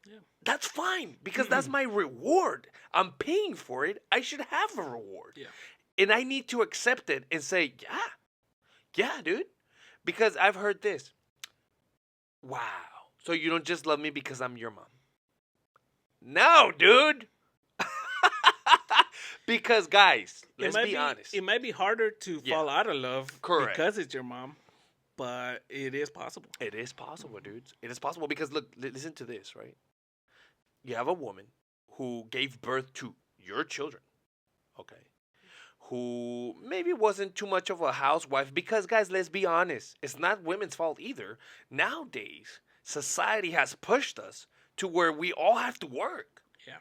Yeah. That's fine because that's my reward. I'm paying for it. I should have a reward. Yeah. And I need to accept it and say, yeah, dude. Because I've heard this. Wow. So you don't just love me because I'm your mom. No, dude. Because, guys, let's be honest. It might be harder to fall out of love because it's your mom, but it is possible. It is possible, dudes. It is possible because, look, listen to this, right? You have a woman who gave birth to your children, okay? Who maybe wasn't too much of a housewife because, guys, let's be honest. It's not women's fault either. Nowadays, society has pushed us to where we all have to work. Yeah.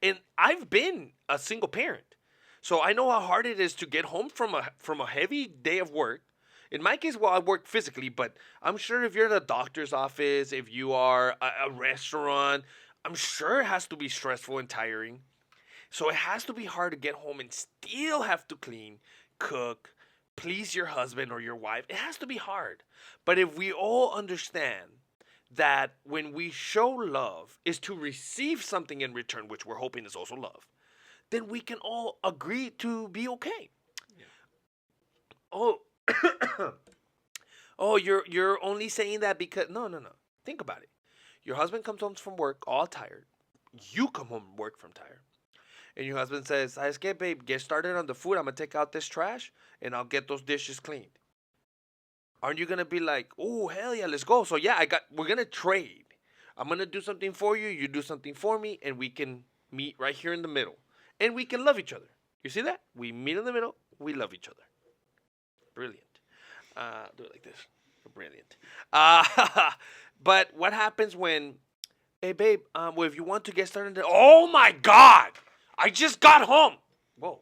And I've been a single parent. So I know how hard it is to get home from a heavy day of work. In my case, well, I work physically, but I'm sure if you're in a doctor's office, if you are a restaurant, I'm sure it has to be stressful and tiring. So it has to be hard to get home and still have to clean, cook, please your husband or your wife. It has to be hard. But if we all understand that when we show love is to receive something in return, which we're hoping is also love, then we can all agree to be okay. Yeah. Oh, you're only saying that because no. Think about it. Your husband comes home from work all tired. You come home from work from tired. And your husband says, "¿Sabes qué, babe? Get started on the food. I'm going to take out this trash and I'll get those dishes cleaned." Aren't you going to be like, "Oh, hell yeah, let's go." So yeah, we're going to trade. I'm going to do something for you, you do something for me, and we can meet right here in the middle. And we can love each other. You see that? We meet in the middle, we love each other. Brilliant. Do it like this. Brilliant. But what happens when, hey, babe, well, if you want to get started, oh my God, I just got home. Whoa.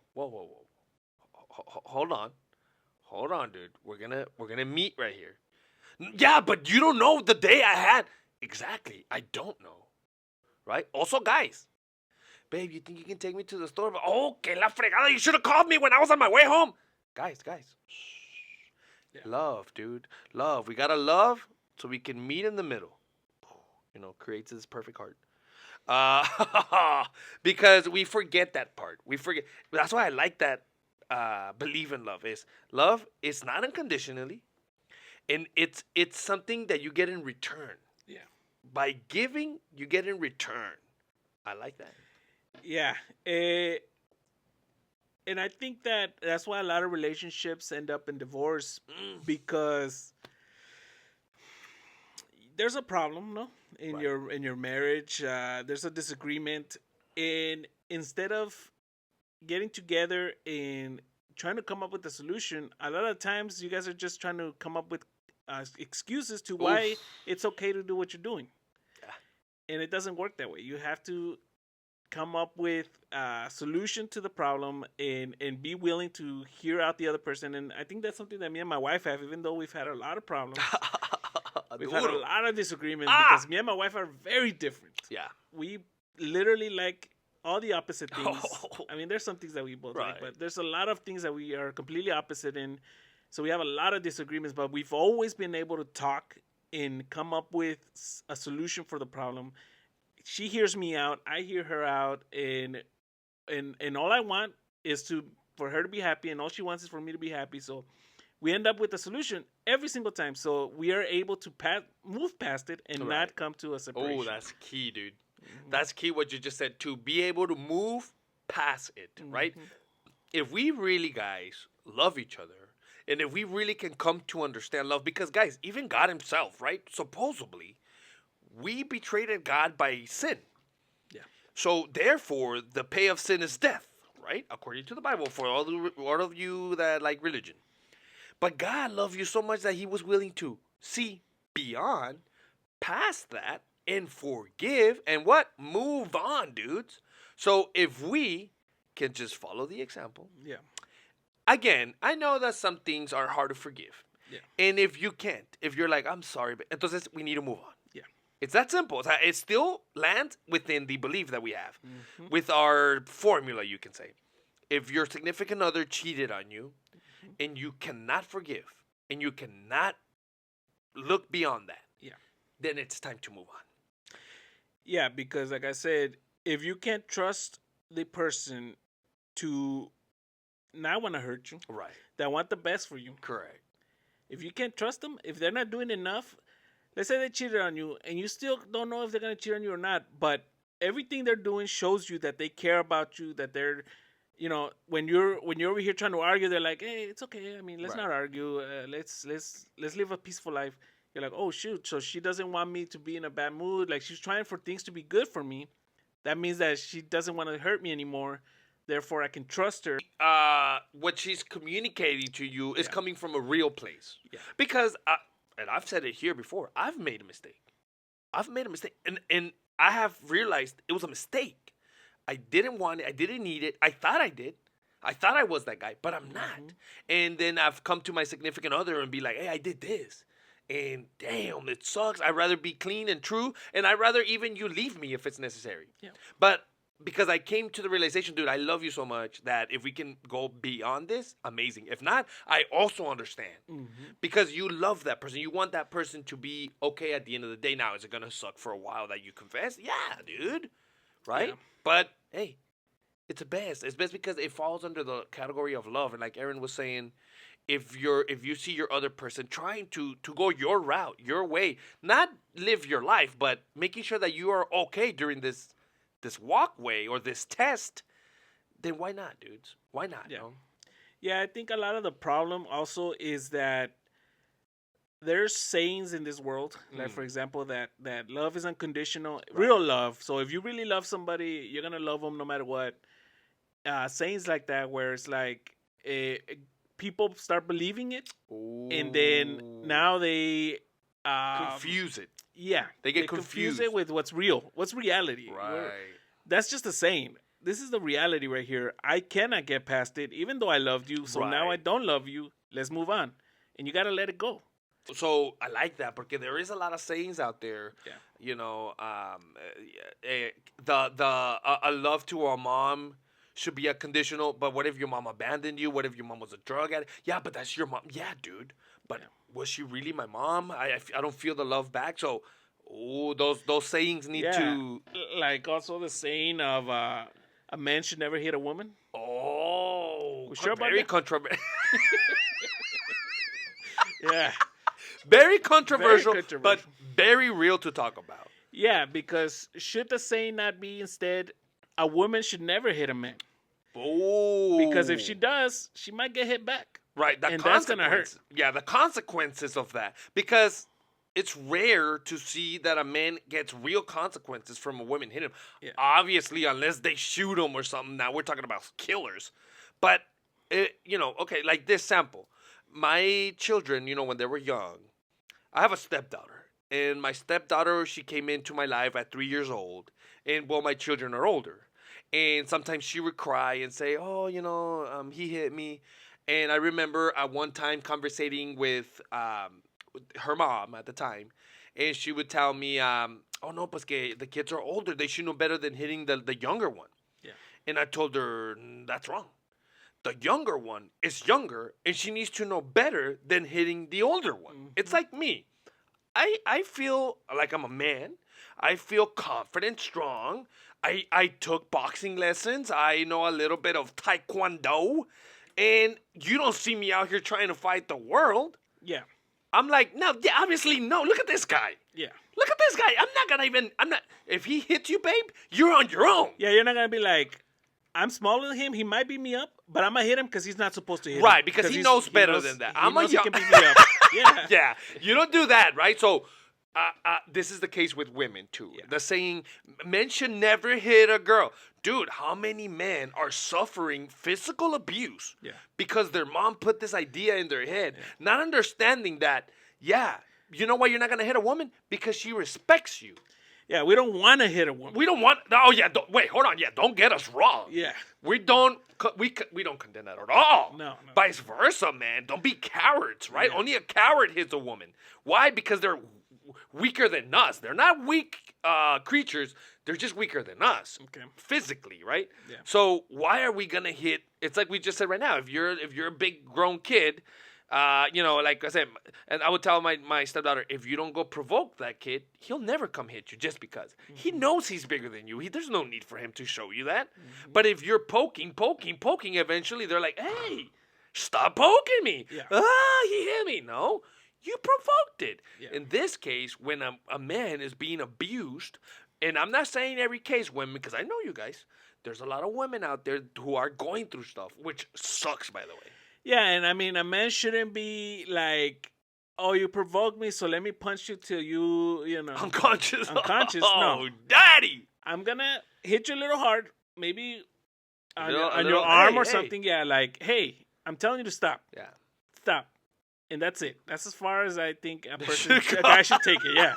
Hold on, dude. We're gonna meet right here. Yeah, but you don't know the day I had. Exactly, I don't know. Right? Also, guys, babe, you think you can take me to the store? Oh, que la fregada! You should have called me when I was on my way home. Guys. Yeah. Love, dude. Love. We gotta love so we can meet in the middle. Creates this perfect heart. Because we forget that part. We forget. That's why I like that. Believe in love. Love is not unconditionally. And it's something that you get in return. Yeah. By giving, you get in return. I like that. Yeah. And I think that's why a lot of relationships end up in divorce, because there's a problem, no, in Right. your marriage. There's a disagreement, and instead of getting together and trying to come up with a solution, a lot of times you guys are just trying to come up with excuses to why Oof. it's okay to do what you're doing, Yeah. and it doesn't work that way. You have to come up with a solution to the problem, and be willing to hear out the other person. And I think that's something that me and my wife have, even though we've had a lot of problems. We've had a Duro. lot of disagreements Ah. because me and my wife are very different. Yeah. We literally like all the opposite things. Oh. I mean, there's some things that we both Right. like, but there's a lot of things that we are completely opposite in. So we have a lot of disagreements, but we've always been able to talk and come up with a solution for the problem. She hears me out, I hear her out, and all I want is for her to be happy, and all she wants is for me to be happy. So we end up with a solution every single time. So we are able to move past it and Right. not come to a separation. Oh, that's key, dude. That's key what you just said, to be able to move past it, right? If we really, guys, love each other, and if we really can come to understand love, because, guys, even God himself, right? Supposedly, we betrayed God by sin. Yeah. So, therefore, the pay of sin is death, right? According to the Bible, for all of you that like religion. But God loved you so much that he was willing to see beyond, past that, and forgive, and what? Move on, dudes. So if we can just follow the example. Yeah. Again, I know that some things are hard to forgive. Yeah. And if you can't, if you're like, I'm sorry, but entonces we need to move on. Yeah. It's that simple. It still lands within the belief that we have, with our formula, you can say. If your significant other cheated on you, and you cannot forgive, and you cannot look beyond that, then it's time to move on. Yeah, because like I said, if you can't trust the person to not want to hurt you, right, that want the best for you, correct. If you can't trust them, if they're not doing enough, let's say they cheated on you, and you still don't know if they're gonna cheat on you or not, but everything they're doing shows you that they care about you, that they're, when you're over here trying to argue, they're like, hey, it's okay. I mean, let's not argue. Let's live a peaceful life. You're like, oh shoot, so she doesn't want me to be in a bad mood. Like, she's trying for things to be good for me. That means that she doesn't want to hurt me anymore. Therefore, I can trust her. What she's communicating to you is coming from a real place. Yeah. Because, and I've said it here before, I've made a mistake. And I have realized it was a mistake. I didn't want it. I didn't need it. I thought I did. I thought I was that guy, but I'm not. And then I've come to my significant other and be like, hey, I did this. And damn, it sucks. I'd rather be clean and true. And I'd rather even you leave me if it's necessary. Yeah. But because I came to the realization, dude, I love you so much that if we can go beyond this, amazing. If not, I also understand. Because you love that person. You want that person to be okay at the end of the day. Now, is it going to suck for a while that you confess? Yeah, dude. Right? Yeah. But, hey, it's the best. It's best because it falls under the category of love. And like Aaron was saying, if you see your other person trying to go your route, your way, not live your life, but making sure that you are okay during this walkway or this test, then why not, dudes? Why not? Yeah. Yeah, I think a lot of the problem also is that there's sayings in this world, like for example, that love is unconditional, real love. So if you really love somebody, you're gonna love them no matter what. Sayings like that, where it's like people start believing it, and then now they confuse it. Yeah, they get confused it with what's real, what's reality. Right. That's just a saying. This is the reality right here. I cannot get past it, even though I loved you. So now I don't love you. Let's move on, and you gotta let it go. So I like that because there is a lot of sayings out there. Yeah. You know, a love to a mom should be unconditional. But what if your mom abandoned you? What if your mom was a drug addict? Yeah, but that's your mom. Yeah, dude. But was she really my mom? I don't feel the love back. So, those sayings need to, like also the saying of a man should never hit a woman. Oh, sure very controversial. Yeah. Very controversial, Very controversial. but very real to talk about. Yeah, because should the saying not be instead, a woman should never hit a man? Oh. Because if she does, she might get hit back. Right, and that's gonna hurt. Yeah, the consequences of that. Because it's rare to see that a man gets real consequences from a woman hitting him. Yeah. Obviously, unless they shoot him or something. Now we're talking about killers. But, okay, like this sample. My children, when they were young, I have a stepdaughter. And my stepdaughter, she came into my life at 3 years old. And, well, my children are older. And sometimes she would cry and say, oh, he hit me. And I remember at one time conversating with her mom at the time. And she would tell me, oh, no, pues que the kids are older. They should know better than hitting the younger one. Yeah. And I told her, that's wrong. The younger one is younger, and she needs to know better than hitting the older one. Mm-hmm. It's like me. I feel like I'm a man. I feel confident, strong. I took boxing lessons. I know a little bit of taekwondo. And you don't see me out here trying to fight the world. Yeah. I'm like, no, yeah, obviously, no. Look at this guy. Yeah. Look at this guy. I'm not. If he hits you, babe, you're on your own. Yeah, you're not going to be like, I'm smaller than him. He might beat me up, but I'm going to hit him because he's not supposed to hit him. Right, because he knows better than that. He can beat me up. Yeah. Yeah. You don't do that, right? So, this is the case with women, too. Yeah. The saying, men should never hit a girl. Dude, how many men are suffering physical abuse because their mom put this idea in their head, not understanding that, you know why you're not going to hit a woman? Because she respects you. Yeah, we don't want to hit a woman. We don't want. Oh yeah, wait, hold on. Yeah, don't get us wrong. Yeah, we don't condemn that at all. No. Vice versa, man. Don't be cowards, right? Yeah. Only a coward hits a woman. Why? Because they're weaker than us. They're not weak creatures. They're just weaker than us, physically, right? Yeah. So why are we gonna hit? It's like we just said right now. If you're a big grown kid. Like I said, and I would tell my stepdaughter, if you don't go provoke that kid, he'll never come hit you just because. Mm-hmm. He knows he's bigger than you. There's no need for him to show you that. Mm-hmm. But if you're poking, eventually they're like, hey, stop poking me. Yeah. He hit me. No, you provoked it. Yeah. In this case, when a man is being abused, and I'm not saying every case women, because I know you guys, there's a lot of women out there who are going through stuff, which sucks, by the way. Yeah, and I mean, a man shouldn't be like, oh, you provoked me, so let me punch you till you unconscious. No, daddy. I'm going to hit you a little hard, maybe on your arm or something. Yeah, like, hey, I'm telling you to stop. Yeah. Stop. And that's it. That's as far as I think a guy should take it. Yeah.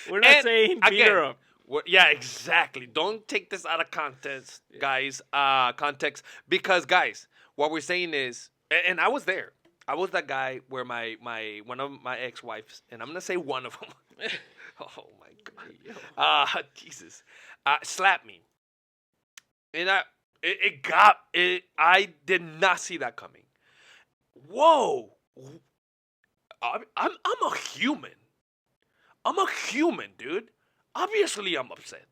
We're not saying beat her up. Yeah, exactly. Don't take this out of context, guys. Context. Because, guys, what we're saying is, and I was there. I was that guy where one of my ex-wives, and I'm gonna say one of them. Oh my God, Jesus, slapped me, and I did not see that coming. Whoa, I'm a human. I'm a human, dude. Obviously, I'm upset.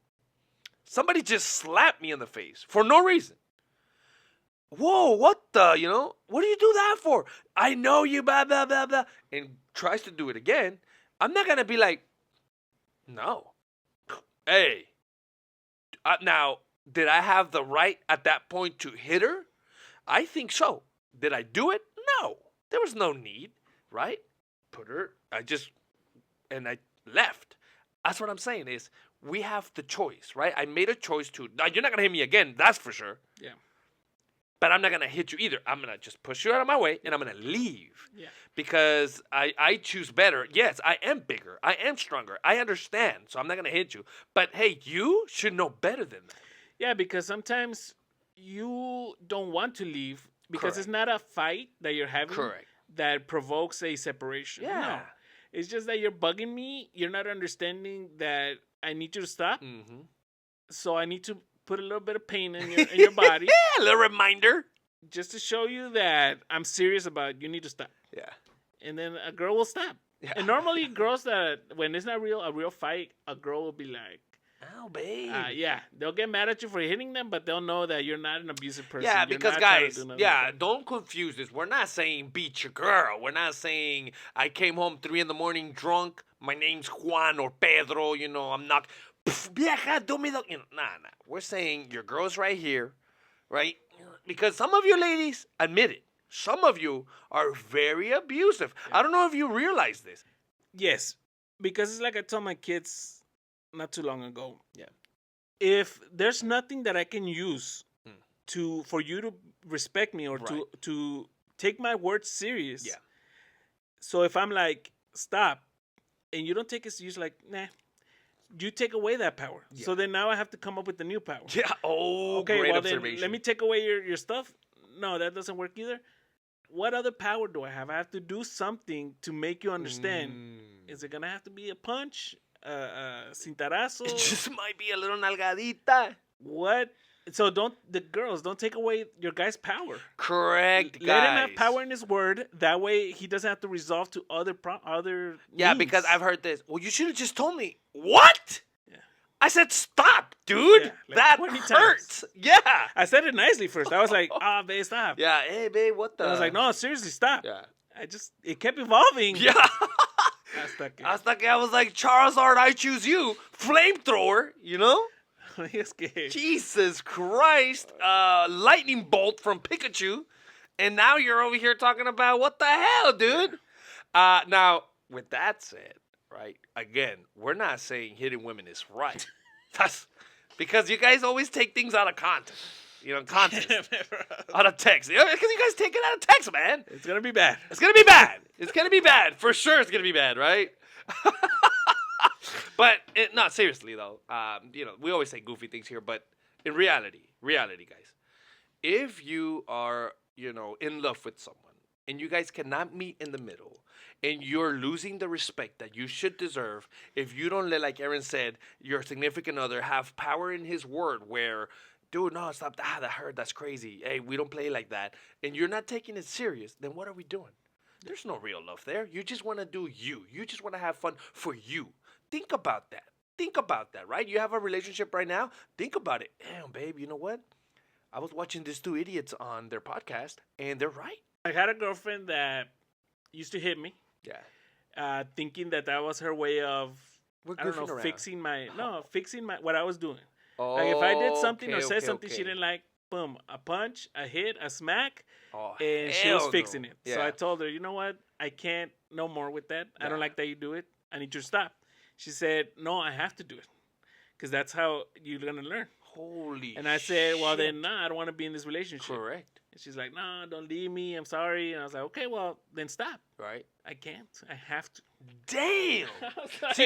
Somebody just slapped me in the face for no reason. Whoa, what the, what do you do that for? I know you, blah, blah, blah, blah, and tries to do it again. I'm not going to be like, no. Hey. Now, did I have the right at that point to hit her? I think so. Did I do it? No. There was no need, right? I left. That's what I'm saying is we have the choice, right? I made a choice to, now you're not going to hit me again, that's for sure. Yeah. But I'm not going to hit you either. I'm going to just push you out of my way, and I'm going to leave. Yeah. Because I choose better. Yes, I am bigger. I am stronger. I understand. So I'm not going to hit you. But, hey, you should know better than that. Yeah, because sometimes you don't want to leave because It's not a fight that you're having that provokes a separation. Yeah. No. It's just that you're bugging me. You're not understanding that I need you to stop. Mm-hmm. So I need to put a little bit of pain in your body. Yeah, a little reminder. Just to show you that I'm serious about you need to stop. Yeah. And then a girl will stop. Yeah. And normally girls that, when it's not a real fight, a girl will be like, Oh, babe. Yeah, they'll get mad at you for hitting them, but they'll know that you're not an abusive person. Yeah, You're because not trying to guys, do nothing yeah, like that. don't confuse this. We're not saying beat your girl. We're not saying I came home 3 in the morning drunk. My name's Juan or Pedro. You know, I'm not. Vieja, do me the. You know, nah. We're saying your girl's right here, right? Because some of you ladies admit it. Some of you are very abusive. I don't know if you realize this. Yes, because it's like I told my kids not too long ago. Yeah. If there's nothing that I can use Hmm. for you to respect me or Right. to take my words serious. Yeah. So if I'm like, stop, and you don't take it serious, like, nah, you take away that power. Yeah. So then now I have to come up with a new power. Yeah. Oh, Okay, great well then observation. let me take away your stuff. No, that doesn't work either. What other power do I have? I have to do something to make you understand. Is it gonna have to be a punch, cintarazo? It just might be a little nalgadita. What? So the girls don't take away your guy's power. Correct, guys. Let him have power in his word. That way he doesn't have to resolve to other Yeah, needs. because I've heard this. Well, you should have just told me. What? Yeah. I said stop, dude. Yeah, like that 20 hurts. Yeah. I said it nicely first. I was like, babe, stop. Yeah. Hey, babe, what the? And I was like, no, seriously, stop. Yeah. It kept evolving. Yeah. Hasta que I was like, Charizard, I choose you. Flamethrower, you know? es que Jesus Christ. Lightning bolt from Pikachu. And now you're over here talking about what the hell, dude? Now, with that said, right, again, we're not saying hitting women is right. That's because you guys always take things out of context. You know, context. Out of text. Because you guys take it out of text, man. it's gonna be bad. It's going to be bad. It's going to be bad. For sure it's going to be bad, right? But, no, seriously, though. You know, we always say goofy things here, but in reality, guys, if you are, you know, in love with someone and you guys cannot meet in the middle and you're losing the respect that you should deserve if you don't let, like Aaron said, your significant other have power in his word where, dude, no, stop, that hurt, that's crazy. Hey, we don't play like that. And you're not taking it serious, then what are we doing? There's no real love there. You just want to do you. You just want to have fun for you. Think about that. Think about that, right? You have a relationship right now. Think about it. Damn, babe, you know what? I was watching these 2 idiots on their podcast, and they're right. I had a girlfriend that used to hit me. Yeah. Thinking that was her way of We're fixing my what I was doing. Like if I did something or said something she okay. didn't like, boom, a punch, a hit, a smack, Oh, and she was hell fixing no. it. Yeah. So I told her, you know what? I can't no more with that. I don't Yeah. like that you do it. I need you to stop. She said, no, I have to do it. Because that's how you're going to learn. Holy And I said, well, shit. then, nah, I don't want to be in this relationship. Correct. And she's like, nah, don't leave me. I'm sorry. And I was like, okay, well, then stop. Right? I can't. I have to. Damn. I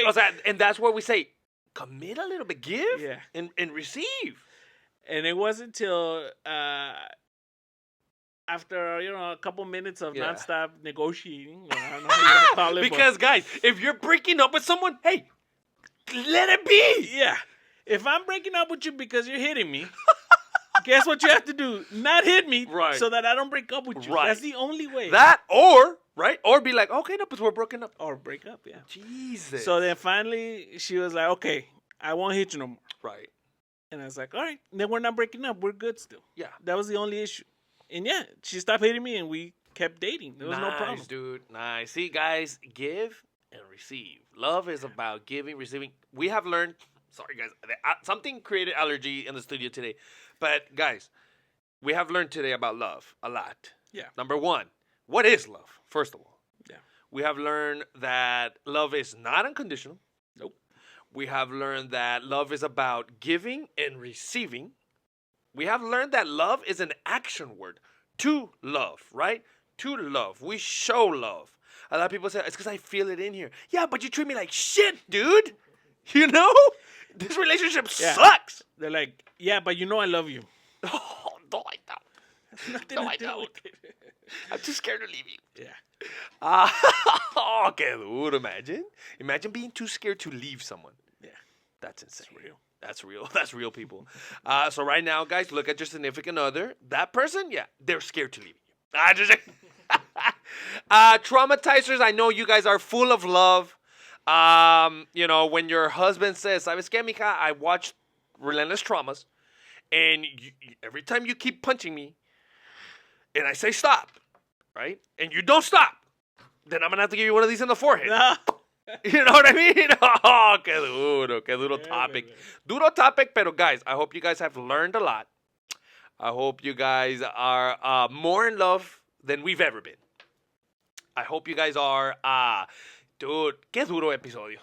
was like, See, and that's where we say, commit a little bit, give Yeah. and receive. And it wasn't until after a couple minutes of Yeah. nonstop negotiating, I don't know how you want to call it, Because, guys, if you're breaking up with someone, hey, let it be. yeah, if I'm breaking up with you because you're hitting me, guess what you have to do? Not hit me, Right. so that I don't break up with you. Right. That's the only way. That or be like, okay, no, but we're broken up. Or break up, yeah. Jesus. So then finally she was like, okay, I won't hit you no more. Right. And I was like, all right, then we're not breaking up. We're good still. Yeah. That was the only issue. And yeah, she stopped hitting me and we kept dating. There was no problem. Nice, dude. Nice. See, guys, give and receive. Love is about giving, receiving. We have learned. Sorry, guys. Something created allergy in the studio today. But, guys, we have learned today about love a lot. Yeah. Number one, what is love? First of all. Yeah. We have learned that love is not unconditional. Nope. We have learned that love is about giving and receiving. We have learned that love is an action word. To love, right? To love. We show love. A lot of people say, it's because I feel it in here. Yeah, but you treat me like shit, dude. You know? This relationship Yeah. sucks. They're like, yeah, but you know I love you. Oh, no, I don't. Nothing No, to I do don't. with it. I'm too scared to leave you. Yeah. Oh, que dude, imagine. Imagine being too scared to leave someone. Yeah. That's insane. It's real. That's real. That's real, people. So right now, guys, look at your significant other. That person, yeah, they're scared to leave you. Traumatizers, I know you guys are full of love. When your husband says, "Sabes qué, mija? I watched Relentless Traumas, and every time you keep punching me, and I say stop, right, and you don't stop, then I'm gonna have to give you one of these in the forehead." No. You know what I mean? Oh, qué duro Yeah, topic. man. Duro topic, pero guys, I hope you guys have learned a lot. I hope you guys are more in love than we've ever been. I hope you guys are. Dude, qué duro episodio.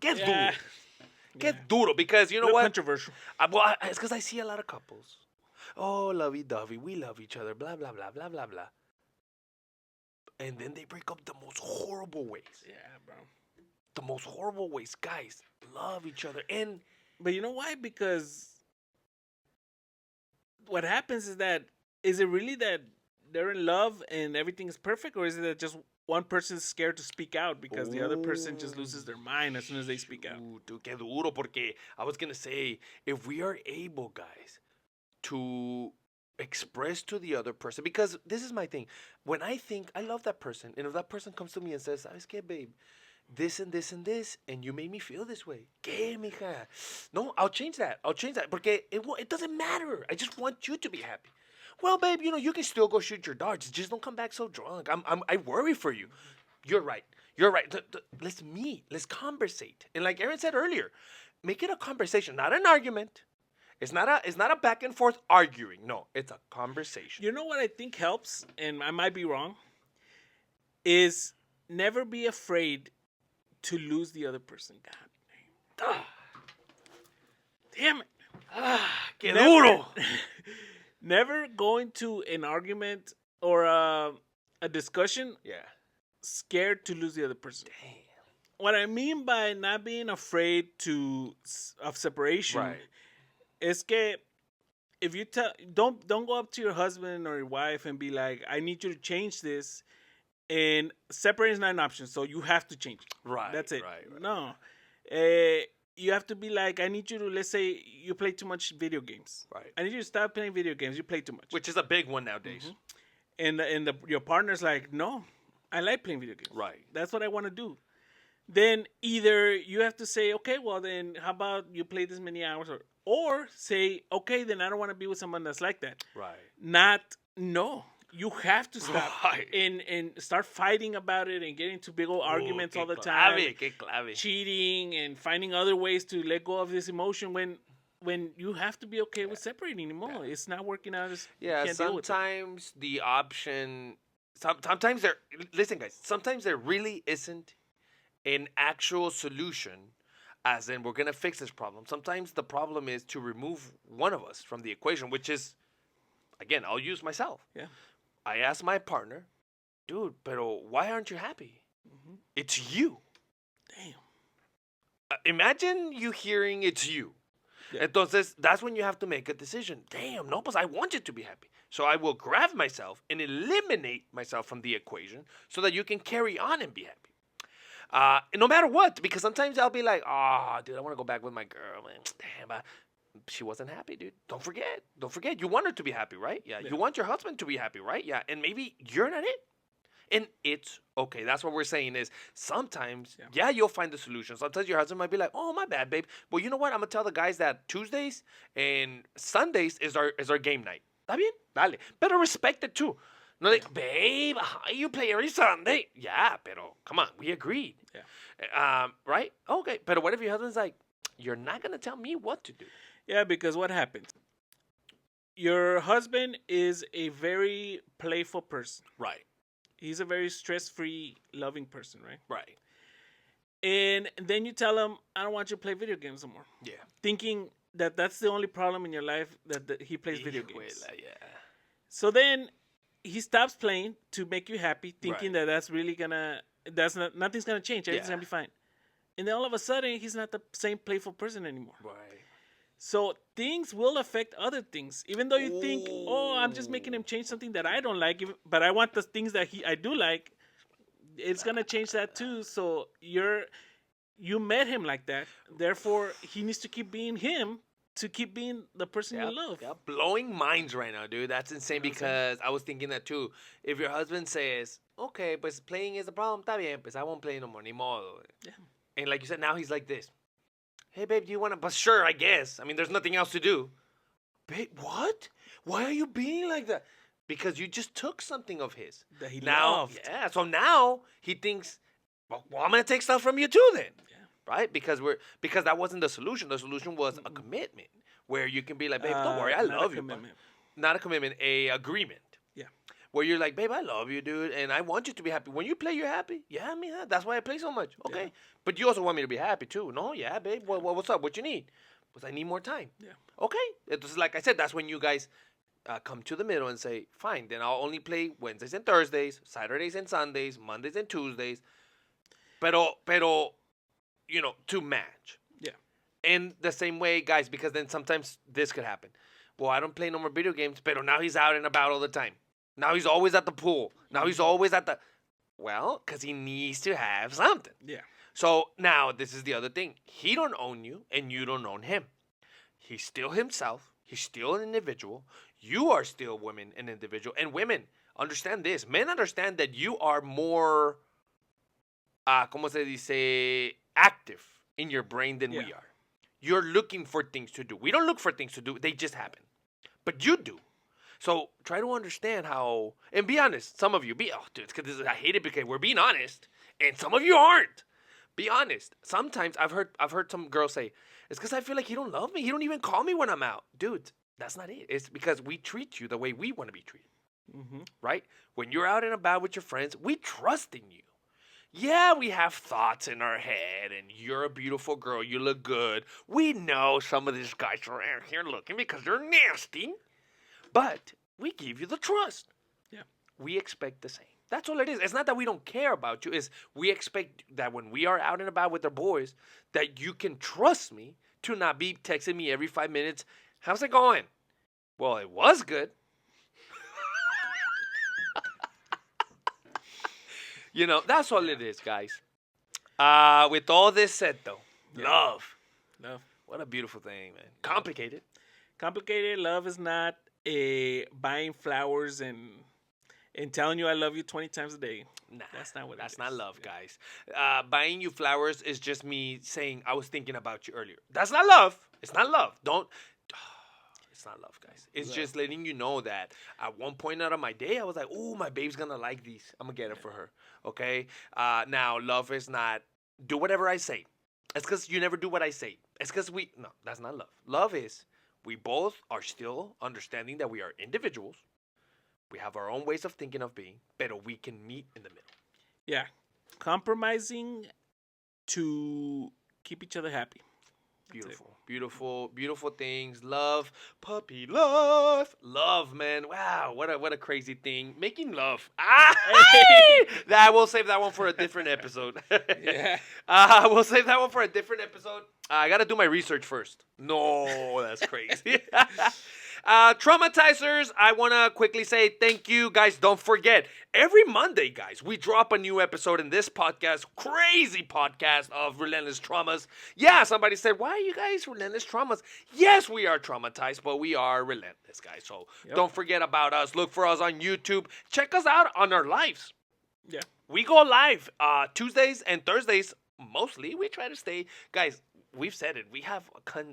Qué Yeah. duro. Qué Yeah. duro. Because you A know little what? controversial. It's because I see a lot of couples. Oh, lovey-dovey. We love each other. Blah, blah, blah, blah, blah, blah. And then they break up the most horrible ways. Yeah, bro. The most horrible ways. Guys, love each other. And But you know why? Because what happens is it really that they're in love and everything is perfect, or is it that just one person is scared to speak out because the other person just loses their mind as soon as they speak out? Dude, qué duro, porque I was going to say, if we are able, guys, to express to the other person, because this is my thing. When I think I love that person, and if that person comes to me and says, "Sabes qué, babe? This and this and this, and you made me feel this way. ¿Qué, mija? No, I'll change that. Porque it doesn't matter. I just want you to be happy. Well, babe, you can still go shoot your darts. Just don't come back so drunk. I worry for you. You're right. You're right. Let's meet. Let's conversate. And like Aaron said earlier, make it a conversation, not an argument. It's not a back and forth arguing. No, it's a conversation. You know what I think helps, and I might be wrong, is never be afraid to lose the other person. God damn it. Qué duro. Never go into an argument or a discussion Yeah. scared to lose the other person. Damn. What I mean by not being afraid of separation Right. is que if you don't go up to your husband or your wife and be like, "I need you to change this," and separating is not an option, so you have to change it. Right. That's it. Right. No. You have to be like, "I need you to," let's say you play too much video games. Right. "I need you to stop playing video games. You play too much." Which is a big one nowadays. And your partner's like, "No, I like playing video games. Right. That's what I want to do." Then either you have to say, "Okay, well then how about you play this many hours," or say, "Okay, then I don't want to be with someone that's like that." Right. Not no. You have to stop Right. and start fighting about it and getting into big old arguments all the Clave, time, qué clave. cheating and finding other ways to let go of this emotion when you have to be okay with separating anymore. It's not working out. Yeah, you can't deal with it. sometimes the option. Sometimes there. Listen, guys. Sometimes there really isn't an actual solution. As in, we're gonna fix this problem. Sometimes the problem is to remove one of us from the equation, which is, again, I'll use myself. Yeah. I asked my partner, "Dude, pero why aren't you happy?" It's you. Damn. Imagine you hearing it's you. Yeah. Entonces, that's when you have to make a decision. Damn, no, pues I want you to be happy. So I will grab myself and eliminate myself from the equation so that you can carry on and be happy. No matter what, because sometimes I'll be like, "Oh, dude, I want to go back with my girl, man. Damn, she wasn't happy, dude. Don't forget. You want her to be happy, right? Yeah. You want your husband to be happy, right? Yeah. And maybe you're not it. And it's okay. That's what we're saying is sometimes, yeah, you'll find the solution. Sometimes your husband might be like, "Oh, my bad, babe. Well, you know what? I'm going to tell the guys that Tuesdays and Sundays is our game night. ¿Está bien? Dale. Pero respect it too. No, like, babe, you play every Sunday. Yeah, pero come on. We agreed. Yeah. Right? Okay. But what if your husband's like, "You're not going to tell me what to do"? Yeah, because what happens? Your husband is a very playful person. Right. He's a very stress-free, loving person, right? Right. And then you tell him, "I don't want you to play video games anymore." Yeah. Thinking that that's the only problem in your life that he plays video games. Yeah. So then he stops playing to make you happy, thinking that that's really nothing's gonna change. Everything's gonna be fine. And then all of a sudden, he's not the same playful person anymore. Right. So things will affect other things. Even though you think, "Oh, I'm just making him change something that I don't like, but I want the things that I do like," it's gonna change that too. So you met him like that. Therefore, he needs to keep being him to keep being the person you love. Yeah, blowing minds right now, dude. That's insane because I was thinking that too. If your husband says, okay, pues playing is the problem, está bien, pues I won't play no more, ni modo. Yeah. And like you said, now he's like this. Hey, babe, do you want to? But sure, I guess. I mean, there's nothing else to do. Babe, what? Why are you being like that? Because you just took something of his. That he now, loved. Yeah, so now he thinks, well, I'm going to take stuff from you too then. Yeah. Right? Because that wasn't the solution. The solution was a commitment where you can be like, babe, don't worry, I love you. Not a commitment, a agreement. Yeah. Where you're like, babe, I love you, dude, and I want you to be happy. When you play, you're happy. Yeah, I mean, that's why I play so much. Okay. Yeah. But you also want me to be happy too. No, yeah, babe. What's up? What you need? Because I need more time. Yeah. Okay. It's like I said, that's when you guys come to the middle and say, fine, then I'll only play Wednesdays and Thursdays, Saturdays and Sundays, Mondays and Tuesdays. Pero, to match. Yeah. And the same way, guys, because then sometimes this could happen. Well, I don't play no more video games, but now he's out and about all the time. Now he's always at the pool. Now he's always at the... Well, because he needs to have something. Yeah. So now this is the other thing. He don't own you and you don't own him. He's still himself. He's still an individual. You are still an individual. And women, understand this. Men understand that you are more, ¿cómo se dice? Active in your brain than we are. You're looking for things to do. We don't look for things to do. They just happen. But you do. So try to understand how, and be honest. Some of you, I hate it because we're being honest, and some of you aren't. Be honest. Sometimes I've heard some girls say, it's because I feel like he don't love me. He don't even call me when I'm out. Dude, that's not it. It's because we treat you the way we want to be treated. Mm-hmm. Right? When you're out and about with your friends, we trust in you. Yeah, we have thoughts in our head, and you're a beautiful girl. You look good. We know some of these guys are out here looking because they're nasty. But we give you the trust. Yeah. We expect the same. That's all it is. It's not that we don't care about you. It's we expect that when we are out and about with our boys, that you can trust me to not be texting me every 5 minutes. How's it going? Well, it was good. That's all it is, guys. With all this said, though, love. What a beautiful thing, man. Complicated. Love is not buying flowers and telling you I love you 20 times a day. Nah, that's not what that's not love, guys. Buying you flowers is just me saying I was thinking about you earlier. That's not love. It's not love. It's not love, guys. It's just letting you know that at one point out of my day, I was like, "Oh, my babe's gonna like these. I'm gonna get it for her." Okay. Now, love is not do whatever I say. It's because you never do what I say. It's because no, that's not love. Love is we both are still understanding that we are individuals. We have our own ways of thinking of being, but we can meet in the middle. Yeah. Compromising to keep each other happy. Beautiful things. Love, puppy love. Love, man. Wow, what a crazy thing. Making love. We'll save that one for a different episode. Yeah. We'll save that one for a different episode. I got to do my research first. No, that's crazy. Traumatizers, I want to quickly say thank you. Guys, don't forget, every Monday, guys, we drop a new episode in this podcast, crazy podcast of Relentless Traumas. Yeah, somebody said, why are you guys Relentless Traumas? Yes, we are traumatized, but we are relentless, guys. So don't forget about us. Look for us on YouTube. Check us out on our lives. Yeah. We go live Tuesdays and Thursdays, mostly. We try to stay. Guys, we've said it. We have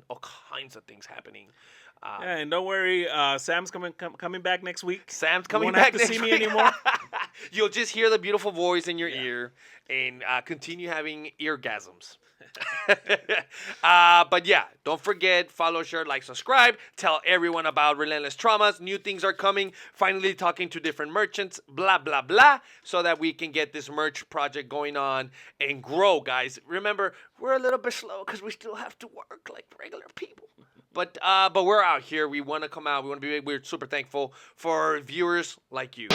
all kinds of things happening. And don't worry, Sam's coming back next week. Sam's coming back next week. You won't have to see me anymore. You'll just hear the beautiful voice in your ear and continue having eargasms. But yeah, don't forget, follow, share, like, subscribe. Tell everyone about Relentless Traumas. New things are coming. Finally talking to different merchants, blah, blah, blah, so that we can get this merch project going on and grow, guys. Remember, we're a little bit slow because we still have to work like regular people. But we're out here. We want to come out. We're super thankful for viewers like you.